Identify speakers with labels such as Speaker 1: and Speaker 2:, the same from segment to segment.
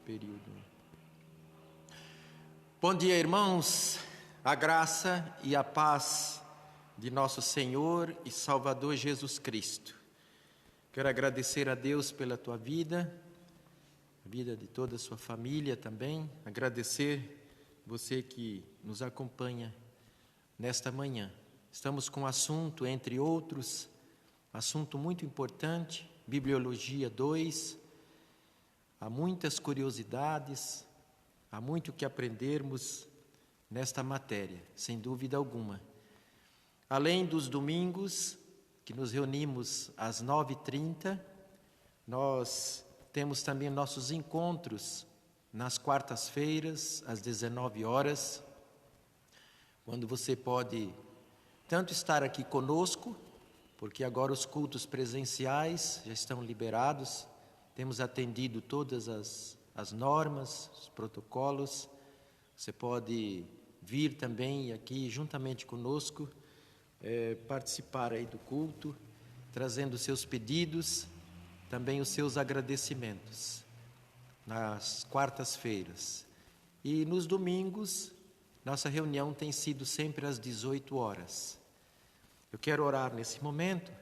Speaker 1: período. Bom dia, irmãos. A graça e a paz de nosso Senhor e Salvador Jesus Cristo. Quero agradecer a Deus pela tua vida, a vida de toda a sua família também. Agradecer você que nos acompanha nesta manhã. Estamos com um assunto, entre outros, assunto muito importante, Bibliologia 2. Há muitas curiosidades, há muito que aprendermos nesta matéria, sem dúvida alguma. Além dos domingos, que nos reunimos às 9h30, nós temos também nossos encontros nas quartas-feiras, às 19 horas, quando você pode tanto estar aqui conosco, porque agora os cultos presenciais já estão liberados, temos atendido todas as normas, os protocolos. Você pode vir também aqui juntamente conosco, participar aí do culto, trazendo seus pedidos, também os seus agradecimentos, nas quartas-feiras. E nos domingos, nossa reunião tem sido sempre às 18 horas. Eu quero orar nesse momento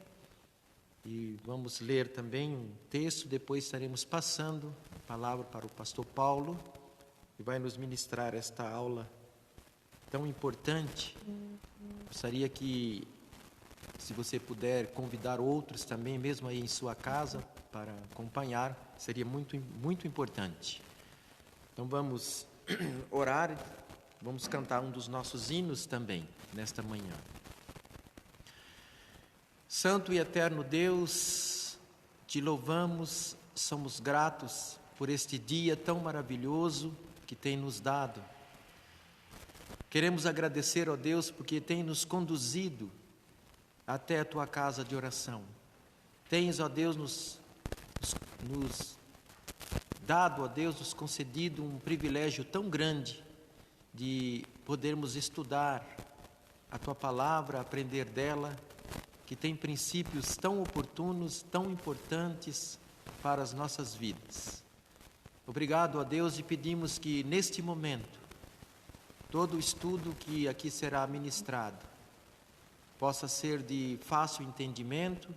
Speaker 1: e vamos ler também um texto, depois estaremos passando a palavra para o pastor Paulo, que vai nos ministrar esta aula tão importante. Gostaria que, se você puder, convidar outros também, mesmo aí em sua casa, para acompanhar, seria muito, muito importante. Então vamos orar, vamos cantar um dos nossos hinos também, nesta manhã. Santo e eterno Deus, te louvamos, somos gratos por este dia tão maravilhoso que tem nos dado. Queremos agradecer, ó Deus, porque tem nos conduzido até a tua casa de oração. Tens, ó Deus, nos dado, ó Deus, nos concedido um privilégio tão grande de podermos estudar a tua palavra, aprender dela, que tem princípios tão oportunos, tão importantes para as nossas vidas. Obrigado, ó Deus, e pedimos que neste momento, todo o estudo que aqui será ministrado possa ser de fácil entendimento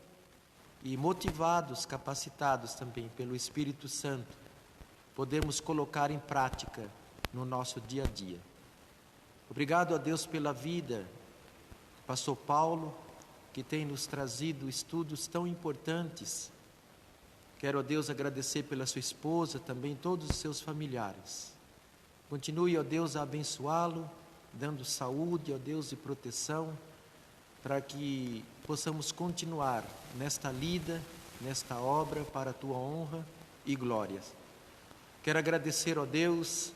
Speaker 1: e motivados, capacitados também pelo Espírito Santo, podemos colocar em prática no nosso dia a dia. Obrigado a Deus pela vida do pastor Paulo, que tem nos trazido estudos tão importantes. Quero a Deus agradecer pela sua esposa, também todos os seus familiares. Continue, ó Deus, a abençoá-lo, dando saúde, ó Deus, e proteção, para que possamos continuar nesta lida, nesta obra, para a tua honra e glória. Quero agradecer, ó Deus,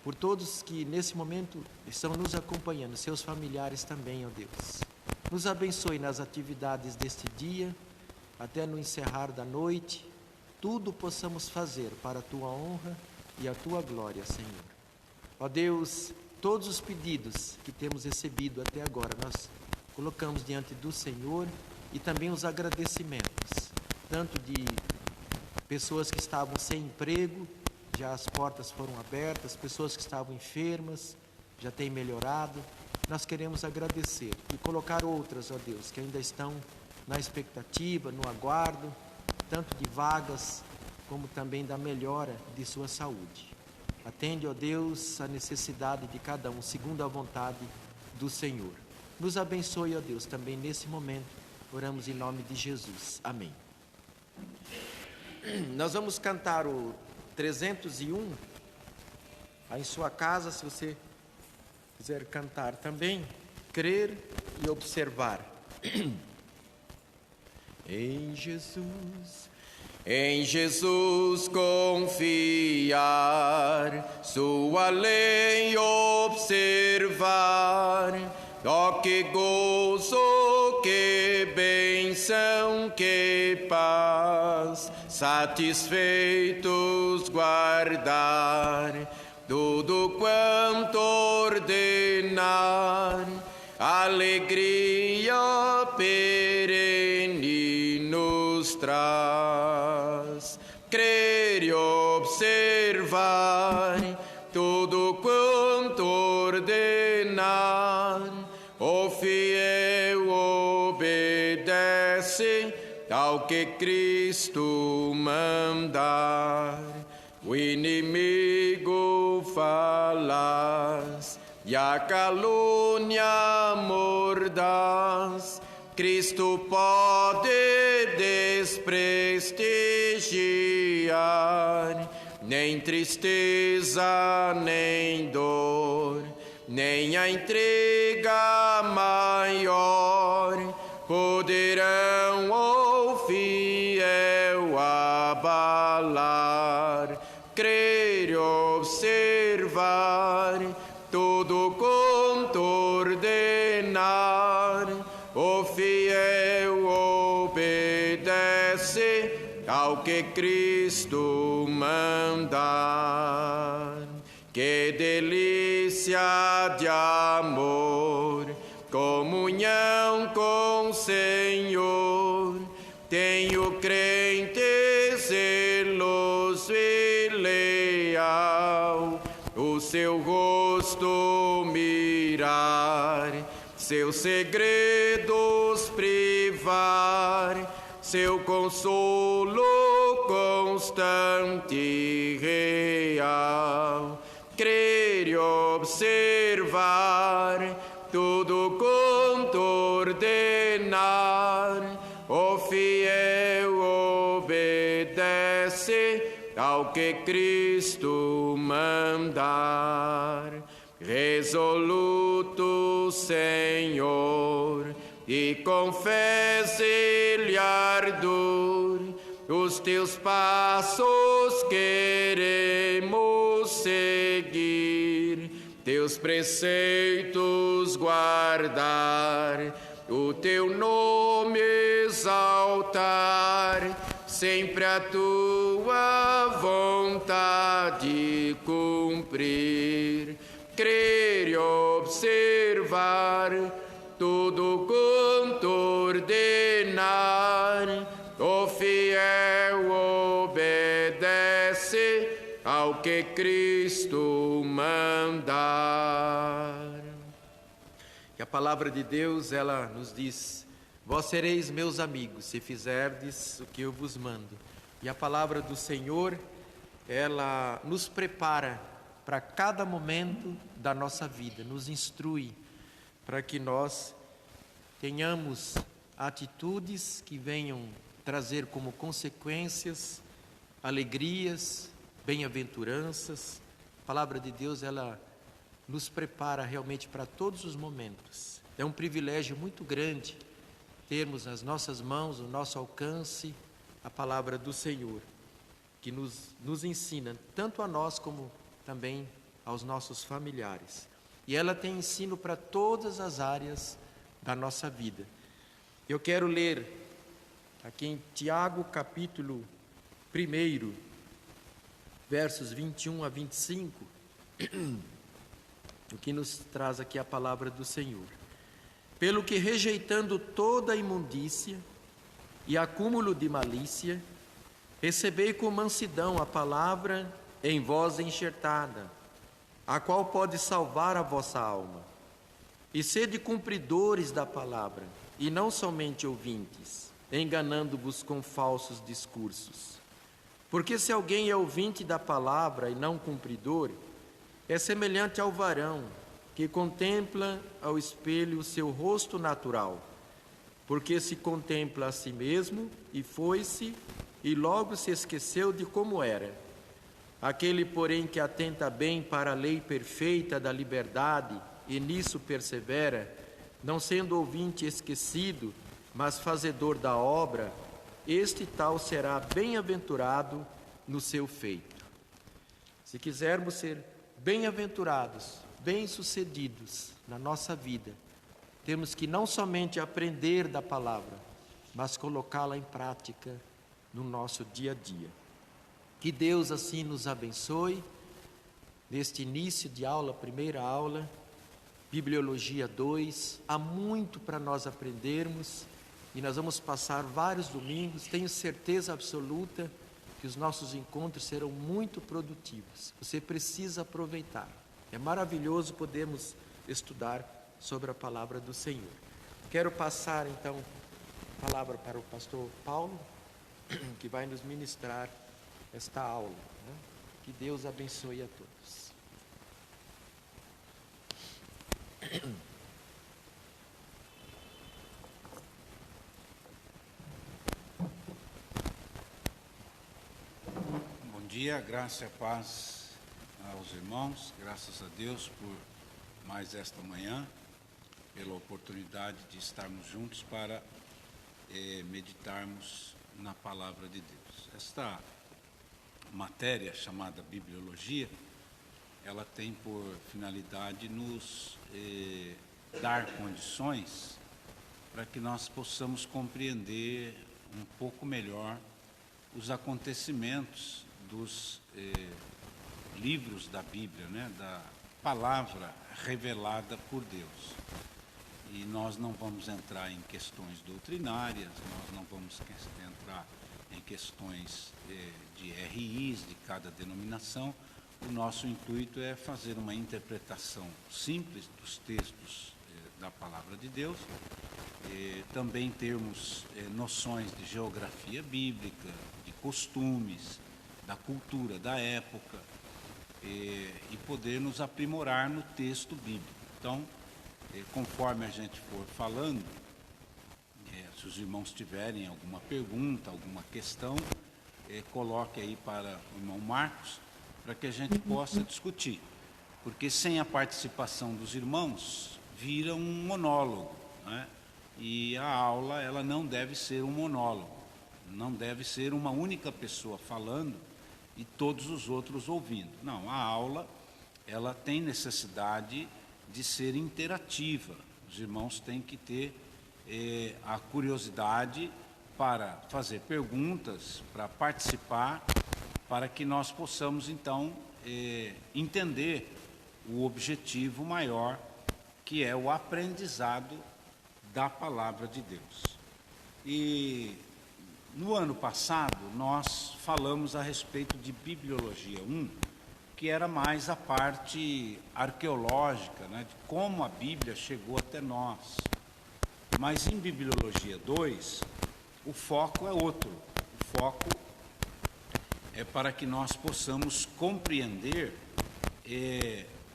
Speaker 1: por todos que nesse momento estão nos acompanhando, seus familiares também, ó Deus. Nos abençoe nas atividades deste dia, até no encerrar da noite, tudo possamos fazer para a tua honra e a tua glória, Senhor. Ó Deus, todos os pedidos que temos recebido até agora, nós colocamos diante do Senhor, e também os agradecimentos, tanto de pessoas que estavam sem emprego, já as portas foram abertas, pessoas que estavam enfermas, já têm melhorado. Nós queremos agradecer e colocar outras, ó Deus, que ainda estão na expectativa, no aguardo, tanto de vagas, como também da melhora de sua saúde. Atende, ó Deus, a necessidade de cada um, segundo a vontade do Senhor. Nos abençoe, ó Deus, também nesse momento. Oramos em nome de Jesus. Amém. Nós vamos cantar o 301, aí em sua casa, se você quiser cantar também, crer e observar. Em Jesus confiar, sua lei observar, ó que gozo, que bênção, que paz, satisfeitos guardar tudo quanto ordenar, alegria perene nos traz. Crer e observar
Speaker 2: observar tudo quanto ordenar. O fiel obedece ao que Cristo mandar. O inimigo falaz e a calúnia mordaz, Cristo pode desprestigiar. Nem tristeza, nem dor, nem a intriga maior poderão o fiel abalar. Crer e observar tudo quanto ordenar, o fiel obedece ao que Cristo mandar. Que delícia de amor, comunhão com o Senhor, tem o crente zeloso e leal, o seu rosto mirar, seus segredos privar, seu consolo constante e real. Crer e observar tudo quanto ordenar, o fiel obedece ao que Cristo mandar. Resoluto, Senhor, e confesse-lhe ardor, os teus passos queremos seguir, teus preceitos guardar, o teu nome exaltar, sempre a tua vontade cumprir. Crer e observar tudo quanto ordenar, o fiel obedece ao que Cristo mandar.
Speaker 1: E a palavra de Deus, ela nos diz: vós sereis meus amigos, se fizerdes o que eu vos mando. E a palavra do Senhor, ela nos prepara para cada momento da nossa vida, nos instrui para que nós tenhamos atitudes que venham trazer como consequências alegrias, bem-aventuranças. A palavra de Deus, ela nos prepara realmente para todos os momentos. É um privilégio muito grande termos nas nossas mãos, no nosso alcance, a palavra do Senhor, que nos ensina tanto a nós como também aos nossos familiares. E ela tem ensino para todas as áreas da nossa vida. Eu quero ler aqui em Tiago, capítulo 1, versos 21 a 25, o que nos traz aqui a palavra do Senhor. Pelo que, rejeitando toda a imundícia e acúmulo de malícia, recebei com mansidão a palavra em vós enxertada, a qual pode salvar a vossa alma. E sede cumpridores da palavra, e não somente ouvintes, enganando-vos com falsos discursos. Porque se alguém é ouvinte da palavra e não cumpridor, é semelhante ao varão que contempla ao espelho o seu rosto natural, porque se contempla a si mesmo e foi-se, e logo se esqueceu de como era. Aquele, porém, que atenta bem para a lei perfeita da liberdade e nisso persevera, não sendo ouvinte esquecido, mas fazedor da obra, este tal será bem-aventurado no seu feito. Se quisermos ser bem-aventurados, bem-sucedidos na nossa vida, temos que não somente aprender da palavra, mas colocá-la em prática no nosso dia a dia. Que Deus assim nos abençoe neste início de aula, primeira aula, Bibliologia 2. Há muito para nós aprendermos e nós vamos passar vários domingos, tenho certeza absoluta que os nossos encontros serão muito produtivos. Você precisa aproveitar. É maravilhoso podermos estudar sobre a palavra do Senhor. Quero passar então a palavra para o pastor Paulo, que vai nos ministrar esta aula, né? Que Deus abençoe a todos.
Speaker 3: Bom dia, graça e paz aos irmãos, graças a Deus por mais esta manhã, pela oportunidade de estarmos juntos para meditarmos na palavra de Deus. Esta matéria chamada bibliologia, ela tem por finalidade nos dar condições para que nós possamos compreender um pouco melhor os acontecimentos dos livros da Bíblia, né, da palavra revelada por Deus. E nós não vamos entrar em questões doutrinárias, nós não vamos entrar em questões de RIs de cada denominação. O nosso intuito é fazer uma interpretação simples dos textos da palavra de Deus, também termos noções de geografia bíblica, de costumes, da cultura da época, e poder nos aprimorar no texto bíblico. Então, conforme a gente for falando, se os irmãos tiverem alguma pergunta, alguma questão, coloque aí para o irmão Marcos, para que a gente possa discutir. Porque sem a participação dos irmãos, vira um monólogo, né? E a aula, ela não deve ser um monólogo, não deve ser uma única pessoa falando e todos os outros ouvindo. Não, a aula, ela tem necessidade de ser interativa. Os irmãos têm que ter a curiosidade para fazer perguntas, para participar, para que nós possamos, então, entender o objetivo maior, que é o aprendizado da palavra de Deus. E no ano passado, nós falamos a respeito de Bibliologia 1, que era mais a parte arqueológica, né, de como a Bíblia chegou até nós. Mas em Bibliologia 2, o foco é outro. O foco é para que nós possamos compreender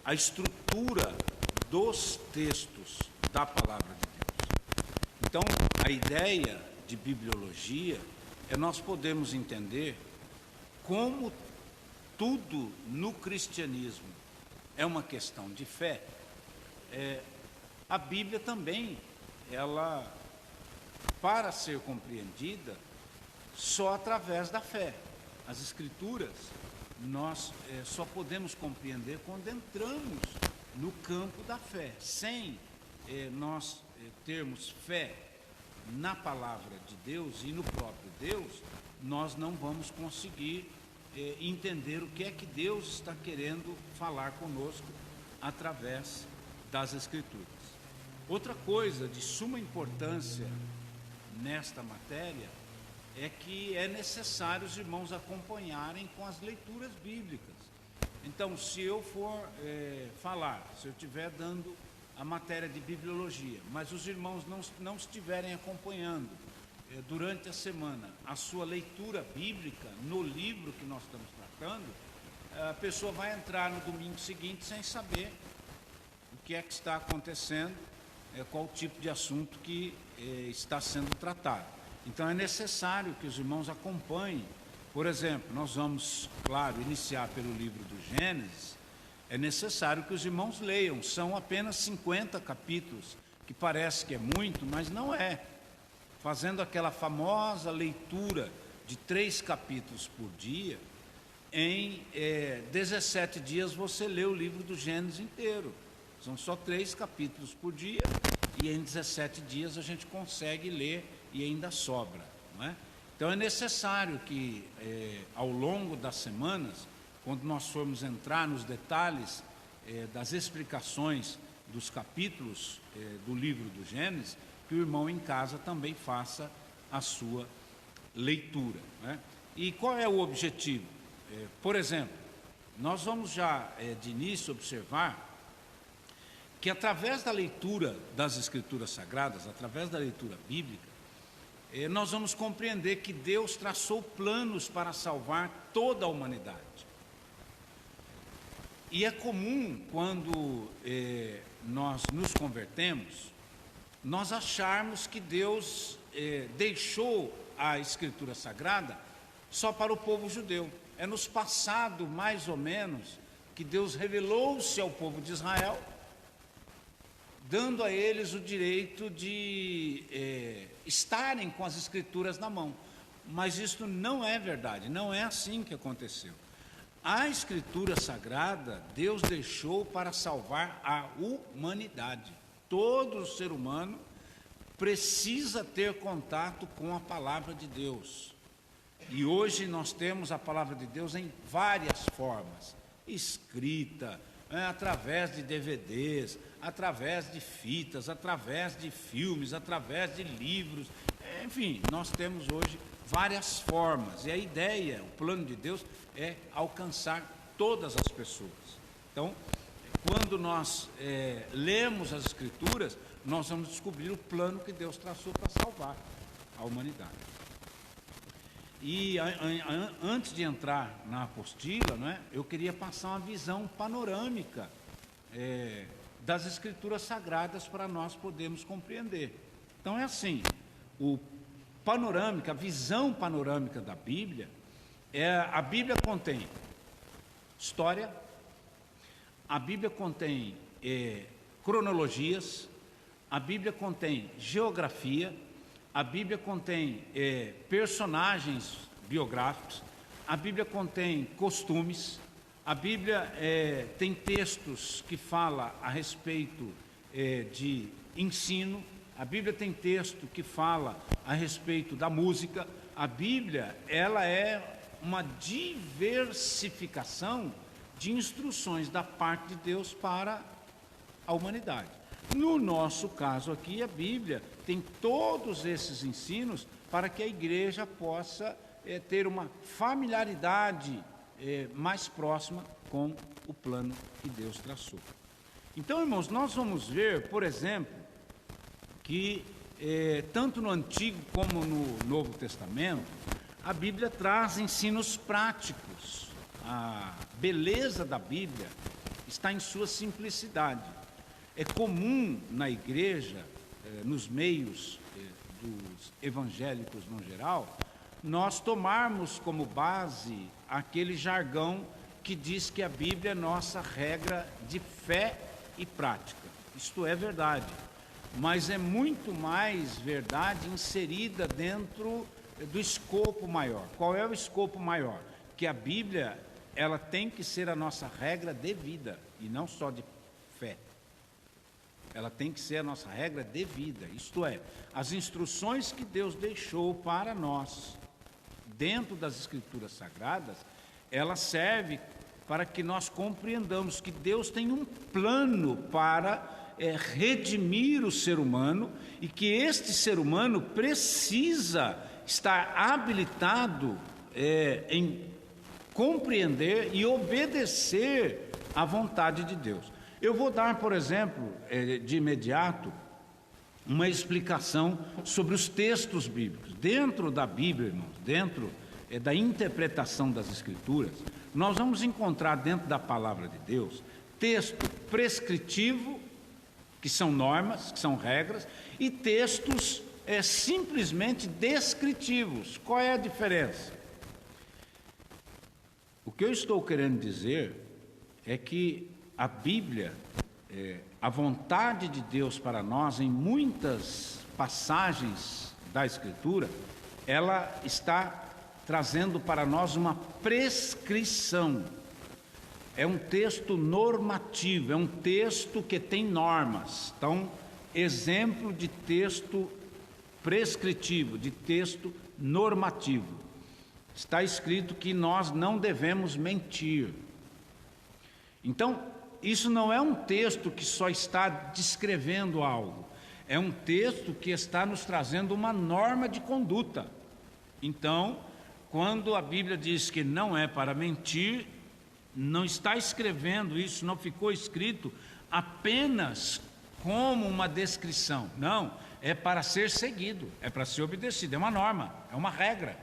Speaker 3: a estrutura dos textos da palavra de Deus. Então, a ideia de bibliologia é nós podermos entender como tudo no cristianismo é uma questão de fé. A Bíblia também, ela, para ser compreendida, só através da fé. As Escrituras, nós só podemos compreender quando entramos no campo da fé. Sem nós termos fé na palavra de Deus e no próprio Deus, nós não vamos conseguir entender o que é que Deus está querendo falar conosco através das Escrituras. Outra coisa de suma importância nesta matéria é que é necessário os irmãos acompanharem com as leituras bíblicas. Então, se eu for falar, se eu estiver dando a matéria de bibliologia, mas os irmãos não estiverem acompanhando durante a semana a sua leitura bíblica no livro que nós estamos tratando, a pessoa vai entrar no domingo seguinte sem saber o que é que está acontecendo, qual tipo de assunto que está sendo tratado. Então é necessário que os irmãos acompanhem. Por exemplo, nós vamos, claro, iniciar pelo livro do Gênesis. É necessário que os irmãos leiam. São apenas 50 capítulos, que parece que é muito, mas não é. Fazendo aquela famosa leitura de 3 capítulos por dia, em 17 dias você lê o livro do Gênesis inteiro. São só 3 capítulos por dia, e em 17 dias a gente consegue ler e ainda sobra, não é? Então é necessário que ao longo das semanas, quando nós formos entrar nos detalhes das explicações dos capítulos do livro do Gênesis, que o irmão em casa também faça a sua leitura, né? E qual é o objetivo? Por exemplo, nós vamos já de início observar que através da leitura das Escrituras Sagradas, através da leitura bíblica, nós vamos compreender que Deus traçou planos para salvar toda a humanidade. E é comum, quando nós nos convertemos, nós acharmos que Deus deixou a Escritura Sagrada só para o povo judeu. É nos passado, mais ou menos, que Deus revelou-se ao povo de Israel, dando a eles o direito de estarem com as Escrituras na mão. Mas isso não é verdade, não é assim que aconteceu. A Escritura Sagrada, Deus deixou para salvar a humanidade. Todo ser humano precisa ter contato com a Palavra de Deus. E hoje nós temos a Palavra de Deus em várias formas, escrita, através de DVDs, através de fitas, através de filmes, através de livros, enfim, nós temos hoje várias formas, e a ideia, o plano de Deus é alcançar todas as pessoas. Então, quando nós lemos as Escrituras, nós vamos descobrir o plano que Deus traçou para salvar a humanidade. E antes de entrar na apostila, eu queria passar uma visão panorâmica das Escrituras Sagradas para nós podermos compreender. Então é assim, a visão panorâmica da Bíblia, a Bíblia contém história, a Bíblia contém cronologias, a Bíblia contém geografia, a Bíblia contém personagens biográficos, a Bíblia contém costumes, a Bíblia tem textos que falam a respeito de ensino, a Bíblia tem texto que fala a respeito da música. A Bíblia, ela é uma diversificação de instruções da parte de Deus para a humanidade. No nosso caso aqui, a Bíblia tem todos esses ensinos para que a igreja possa ter uma familiaridade mais próxima com o plano que Deus traçou. Então, irmãos, nós vamos ver, por exemplo, que tanto no Antigo como no Novo Testamento, a Bíblia traz ensinos práticos. A beleza da Bíblia está em sua simplicidade. É comum na igreja, nos meios dos evangélicos no geral, nós tomarmos como base aquele jargão que diz que a Bíblia é nossa regra de fé e prática. Isto é verdade, mas é muito mais verdade inserida dentro do escopo maior. Qual é o escopo maior? Que a Bíblia, ela tem que ser a nossa regra de vida e não só de fé. Ela tem que ser a nossa regra de vida, isto é, as instruções que Deus deixou para nós dentro das Escrituras Sagradas, ela serve para que nós compreendamos que Deus tem um plano para redimir o ser humano e que este ser humano precisa estar habilitado em compreender e obedecer à vontade de Deus. Eu vou dar, por exemplo, de imediato, uma explicação sobre os textos bíblicos. Dentro da Bíblia, irmãos, dentro da interpretação das Escrituras, nós vamos encontrar dentro da palavra de Deus texto prescritivo, que são normas, que são regras, e textos simplesmente descritivos. Qual é a diferença? O que eu estou querendo dizer é que a Bíblia, a vontade de Deus para nós, em muitas passagens da Escritura, ela está trazendo para nós uma prescrição. É um texto normativo, é um texto que tem normas. Então, exemplo de texto prescritivo, de texto normativo. Está escrito que nós não devemos mentir. Então, isso não é um texto que só está descrevendo algo, é um texto que está nos trazendo uma norma de conduta. Então, quando a Bíblia diz que não é para mentir, não está escrevendo isso, não ficou escrito apenas como uma descrição. Não, é para ser seguido, é para ser obedecido, é uma norma, é uma regra.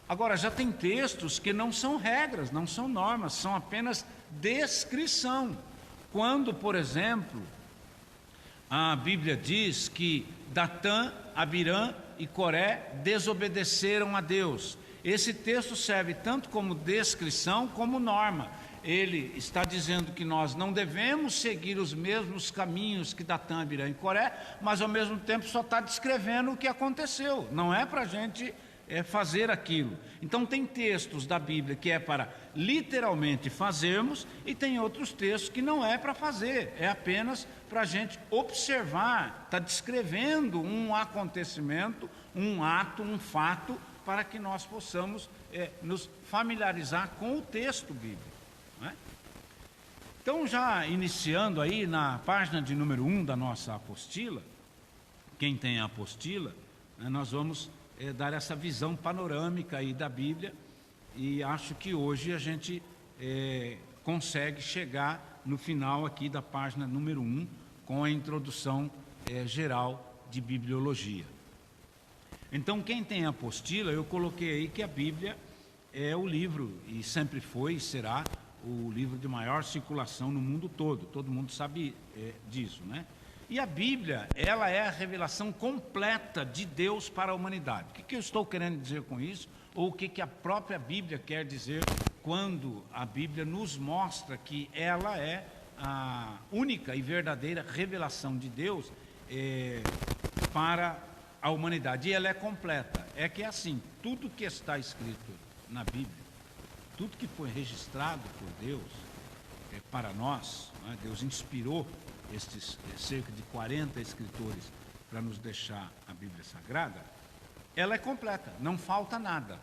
Speaker 3: Agora, já tem textos que não são regras, não são normas, são apenas descrição. Quando, por exemplo, a Bíblia diz que Datã, Abirã e Coré desobedeceram a Deus. Esse texto serve tanto como descrição como norma. Ele está dizendo que nós não devemos seguir os mesmos caminhos que Datã, Abirã e Coré, mas ao mesmo tempo só está descrevendo o que aconteceu. Não é para a gente fazer aquilo. Então tem textos da Bíblia que é para literalmente fazermos, e tem outros textos que não é para fazer, é apenas para a gente observar, está descrevendo um acontecimento, um ato, um fato, para que nós possamos nos familiarizar com o texto bíblico, não é? Então, já iniciando aí na página de número 1 da nossa apostila, quem tem a apostila, nós vamos dar essa visão panorâmica aí da Bíblia, e acho que hoje a gente consegue chegar no final aqui da página número 1, com a introdução geral de bibliologia. Então, quem tem a apostila, eu coloquei aí que a Bíblia é o livro, e sempre foi e será o livro de maior circulação no mundo todo mundo sabe disso, né? E a Bíblia, ela é a revelação completa de Deus para a humanidade. O que eu estou querendo dizer com isso? Ou o que a própria Bíblia quer dizer quando a Bíblia nos mostra que ela é a única e verdadeira revelação de Deus para a humanidade? E ela é completa. É que é assim, tudo que está escrito na Bíblia, tudo que foi registrado por Deus para nós, né? Deus inspirou estes cerca de 40 escritores para nos deixar a Bíblia Sagrada, ela é completa, não falta nada.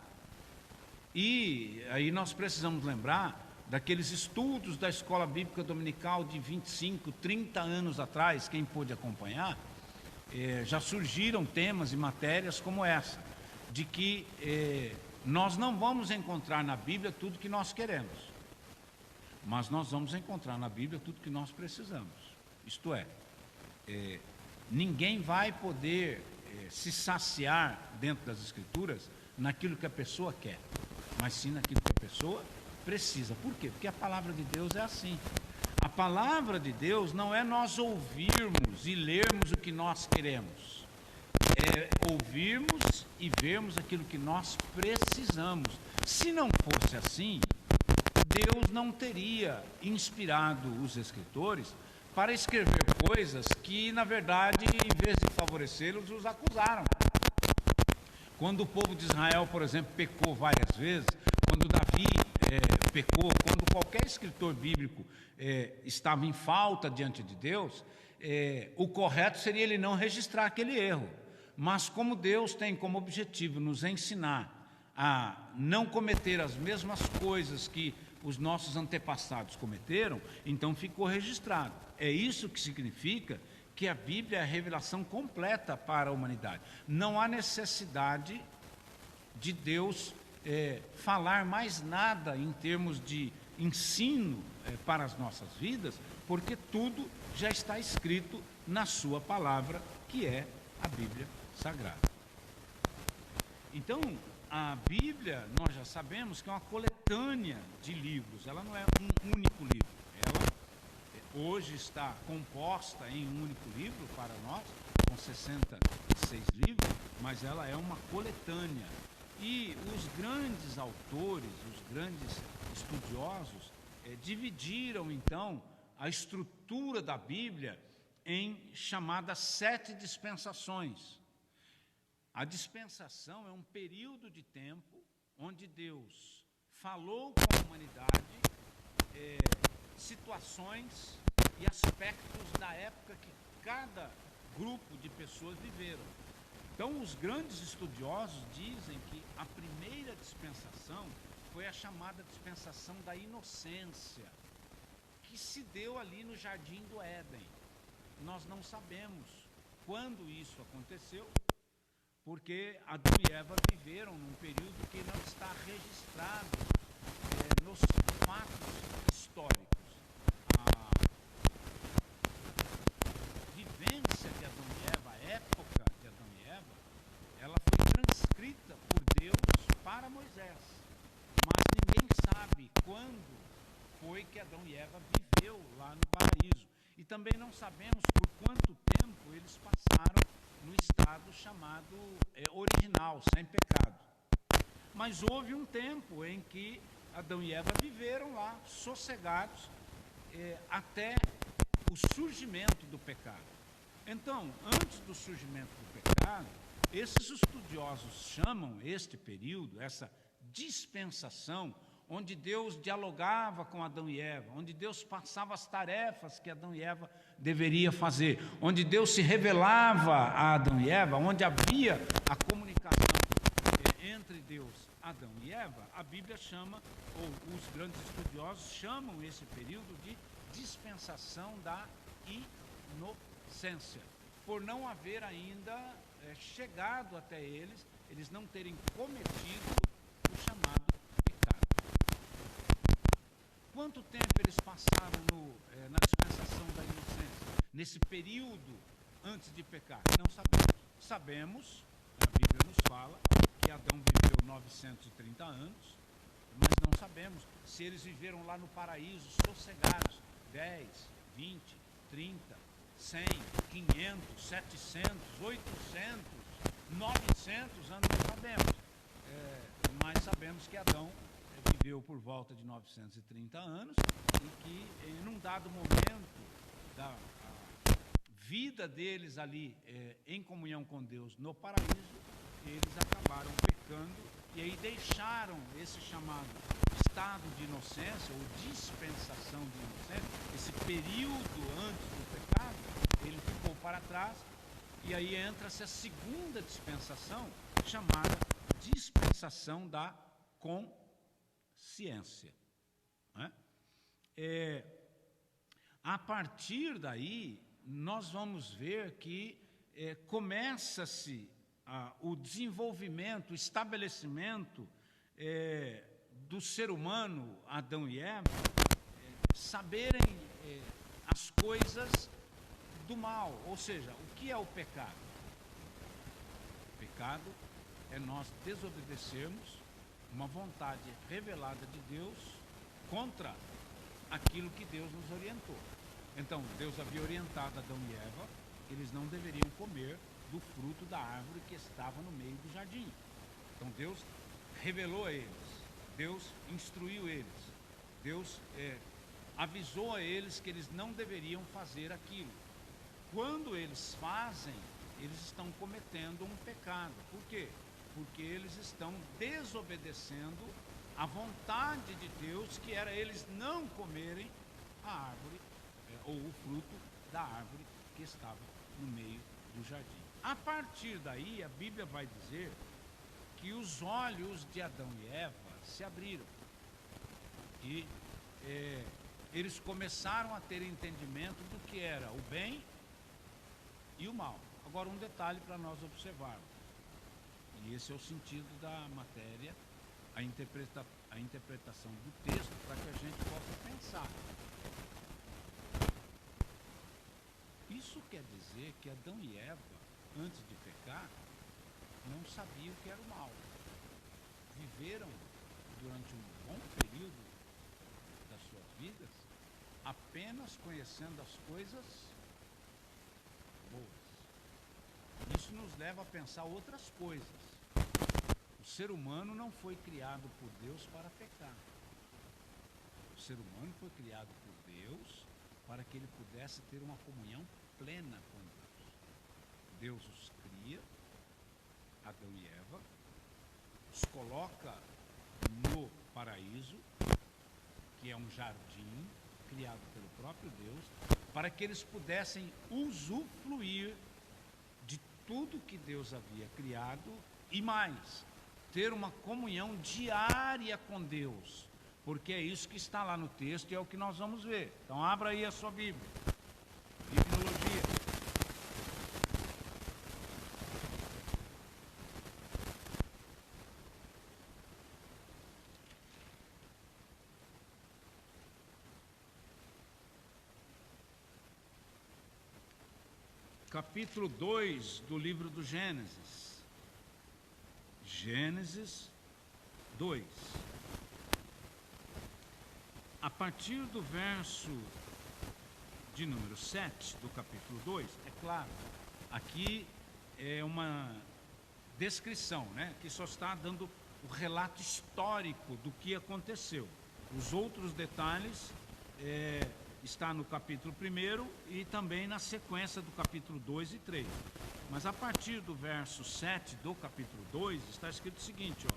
Speaker 3: E aí nós precisamos lembrar daqueles estudos da Escola Bíblica Dominical de 25, 30 anos atrás, quem pôde acompanhar, já surgiram temas e matérias como essa, de que nós não vamos encontrar na Bíblia tudo que nós queremos, mas nós vamos encontrar na Bíblia tudo que nós precisamos. Isto é, ninguém vai poder se saciar dentro das Escrituras naquilo que a pessoa quer, mas sim naquilo que a pessoa precisa. Por quê? Porque a palavra de Deus é assim. A palavra de Deus não é nós ouvirmos e lermos o que nós queremos, é ouvirmos e vermos aquilo que nós precisamos. Se não fosse assim, Deus não teria inspirado os escritores para escrever coisas que, na verdade, em vez de favorecê-los, os acusaram. Quando o povo de Israel, por exemplo, pecou várias vezes, quando Davi pecou, quando qualquer escritor bíblico estava em falta diante de Deus, o correto seria ele não registrar aquele erro. Mas como Deus tem como objetivo nos ensinar a não cometer as mesmas coisas que os nossos antepassados cometeram, então ficou registrado. É isso que significa que a Bíblia é a revelação completa para a humanidade. Não há necessidade de Deus falar mais nada em termos de ensino para as nossas vidas, porque tudo já está escrito na sua palavra, que é a Bíblia Sagrada. Então, a Bíblia, nós já sabemos que é uma coletânea de livros, ela não é um único livro, ela hoje está composta em um único livro para nós, com 66 livros, mas ela é uma coletânea. E os grandes autores, os grandes estudiosos, dividiram então a estrutura da Bíblia em chamadas 7 dispensações. A dispensação é um período de tempo onde Deus falou com a humanidade situações e aspectos da época que cada grupo de pessoas viveram. Então, os grandes estudiosos dizem que a primeira dispensação foi a chamada dispensação da inocência, que se deu ali no Jardim do Éden. Nós não sabemos quando isso aconteceu, porque Adão e Eva viveram num período que não está registrado nos fatos históricos. A vivência de Adão e Eva, a época de Adão e Eva, ela foi transcrita por Deus para Moisés, mas ninguém sabe quando foi que Adão e Eva viveu lá no paraíso. E também não sabemos por quanto tempo eles passaram no estado chamado original, sem pecado. Mas houve um tempo em que Adão e Eva viveram lá, sossegados, até o surgimento do pecado. Então, antes do surgimento do pecado, esses estudiosos chamam este período, essa dispensação, onde Deus dialogava com Adão e Eva, onde Deus passava as tarefas que Adão e Eva deveria fazer, onde Deus se revelava a Adão e Eva, onde havia a comunicação entre Deus, Adão e Eva. A Bíblia chama, ou os grandes estudiosos chamam esse período de dispensação da inocência, por não haver ainda chegado até eles não terem cometido o chamado pecado. Quanto tempo eles passaram na dispensação da inocência? Nesse período antes de pecar? Não sabemos. Sabemos, a Bíblia nos fala, que Adão viveu 930 anos, mas não sabemos se eles viveram lá no paraíso sossegados 10, 20, 30, 100, 500, 700, 800, 900 anos, não sabemos. Mas sabemos que Adão viveu por volta de 930 anos e que em um dado momento da vida deles ali em comunhão com Deus no paraíso, eles acabaram pecando e aí deixaram esse chamado estado de inocência ou dispensação de inocência, esse período antes do pecado, ele ficou para trás e aí entra-se a segunda dispensação, chamada dispensação da consciência. A partir daí, nós vamos ver que começa-se o desenvolvimento, o estabelecimento do ser humano, Adão e Eva, saberem as coisas do mal, ou seja, o que é o pecado? O pecado é nós desobedecermos uma vontade revelada de Deus contra aquilo que Deus nos orientou. Então, Deus havia orientado Adão e Eva, eles não deveriam comer do fruto da árvore que estava no meio do jardim. Então, Deus revelou a eles, Deus instruiu eles, Deus avisou a eles que eles não deveriam fazer aquilo. Quando eles fazem, eles estão cometendo um pecado. Por quê? Porque eles estão desobedecendo a vontade de Deus, que era eles não comerem a árvore, ou o fruto da árvore que estava no meio do jardim. A partir daí, a Bíblia vai dizer que os olhos de Adão e Eva se abriram. E eles começaram a ter entendimento do que era o bem e o mal. Agora, um detalhe para nós observarmos. E esse é o sentido da matéria, a interpretação do texto, para que a gente possa pensar. Isso quer dizer que Adão e Eva, antes de pecar, não sabiam o que era o mal. Viveram durante um bom período das suas vidas apenas conhecendo as coisas boas. Isso nos leva a pensar outras coisas. O ser humano não foi criado por Deus para pecar. O ser humano foi criado por Deus para que ele pudesse ter uma comunhão plena com Deus. Deus os cria, Adão e Eva, os coloca no paraíso, que é um jardim criado pelo próprio Deus, para que eles pudessem usufruir de tudo que Deus havia criado e mais, ter uma comunhão diária com Deus, porque é isso que está lá no texto e é o que nós vamos ver. Então abra aí a sua Bíblia, Bibliologia. capítulo 2 do livro do Gênesis. Gênesis 2. A partir do verso de número 7 do capítulo 2, é claro, aqui é uma descrição, né, que só está dando o relato histórico do que aconteceu. Os outros detalhes está no capítulo 1 e também na sequência do capítulo 2 e 3. Mas a partir do verso 7 do capítulo 2 está escrito o seguinte, ó: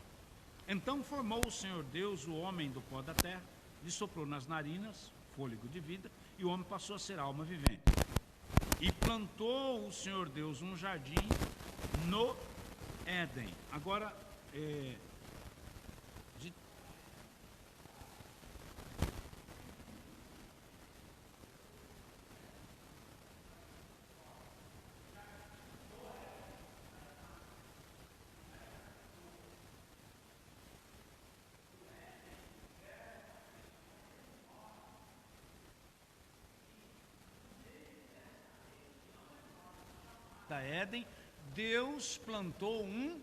Speaker 3: Então formou o Senhor Deus o homem do pó da terra, lhe soprou nas narinas fôlego de vida, e o homem passou a ser alma vivente. E plantou o Senhor Deus um jardim no Éden. Agora, da Éden, Deus plantou um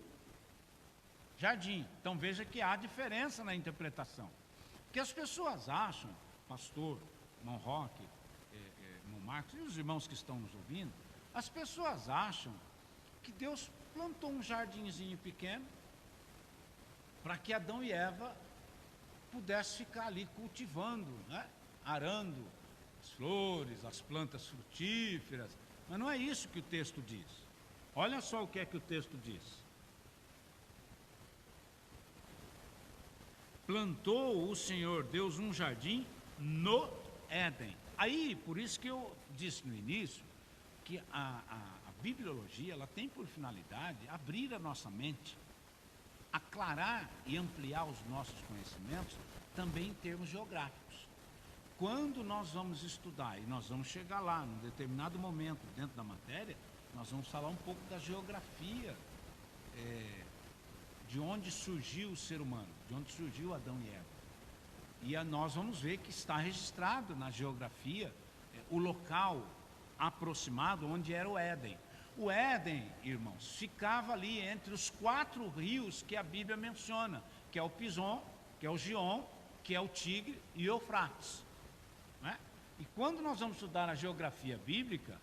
Speaker 3: jardim. Então veja que há diferença na interpretação. Porque as pessoas acham, pastor, irmão Roque, irmão Marcos e os irmãos que estão nos ouvindo, as pessoas acham que Deus plantou um jardinzinho pequeno para que Adão e Eva pudessem ficar ali cultivando, né? Arando as flores, as plantas frutíferas. Mas não é isso que o texto diz. Olha só o que é que o texto diz. Plantou o Senhor Deus um jardim no Éden. Aí, por isso que eu disse no início, que a bibliologia, ela tem por finalidade abrir a nossa mente, aclarar e ampliar os nossos conhecimentos, também em termos geográficos. Quando nós vamos estudar, e nós vamos chegar lá, num determinado momento dentro da matéria, nós vamos falar um pouco da geografia, de onde surgiu o ser humano, de onde surgiu Adão e Eva. E nós vamos ver que está registrado na geografia o local aproximado onde era o Éden. O Éden, irmãos, ficava ali entre os 4 rios que a Bíblia menciona, que é o Pison, que é o Gion, que é o Tigre e o Eufrates. Né? E quando nós vamos estudar a geografia bíblica,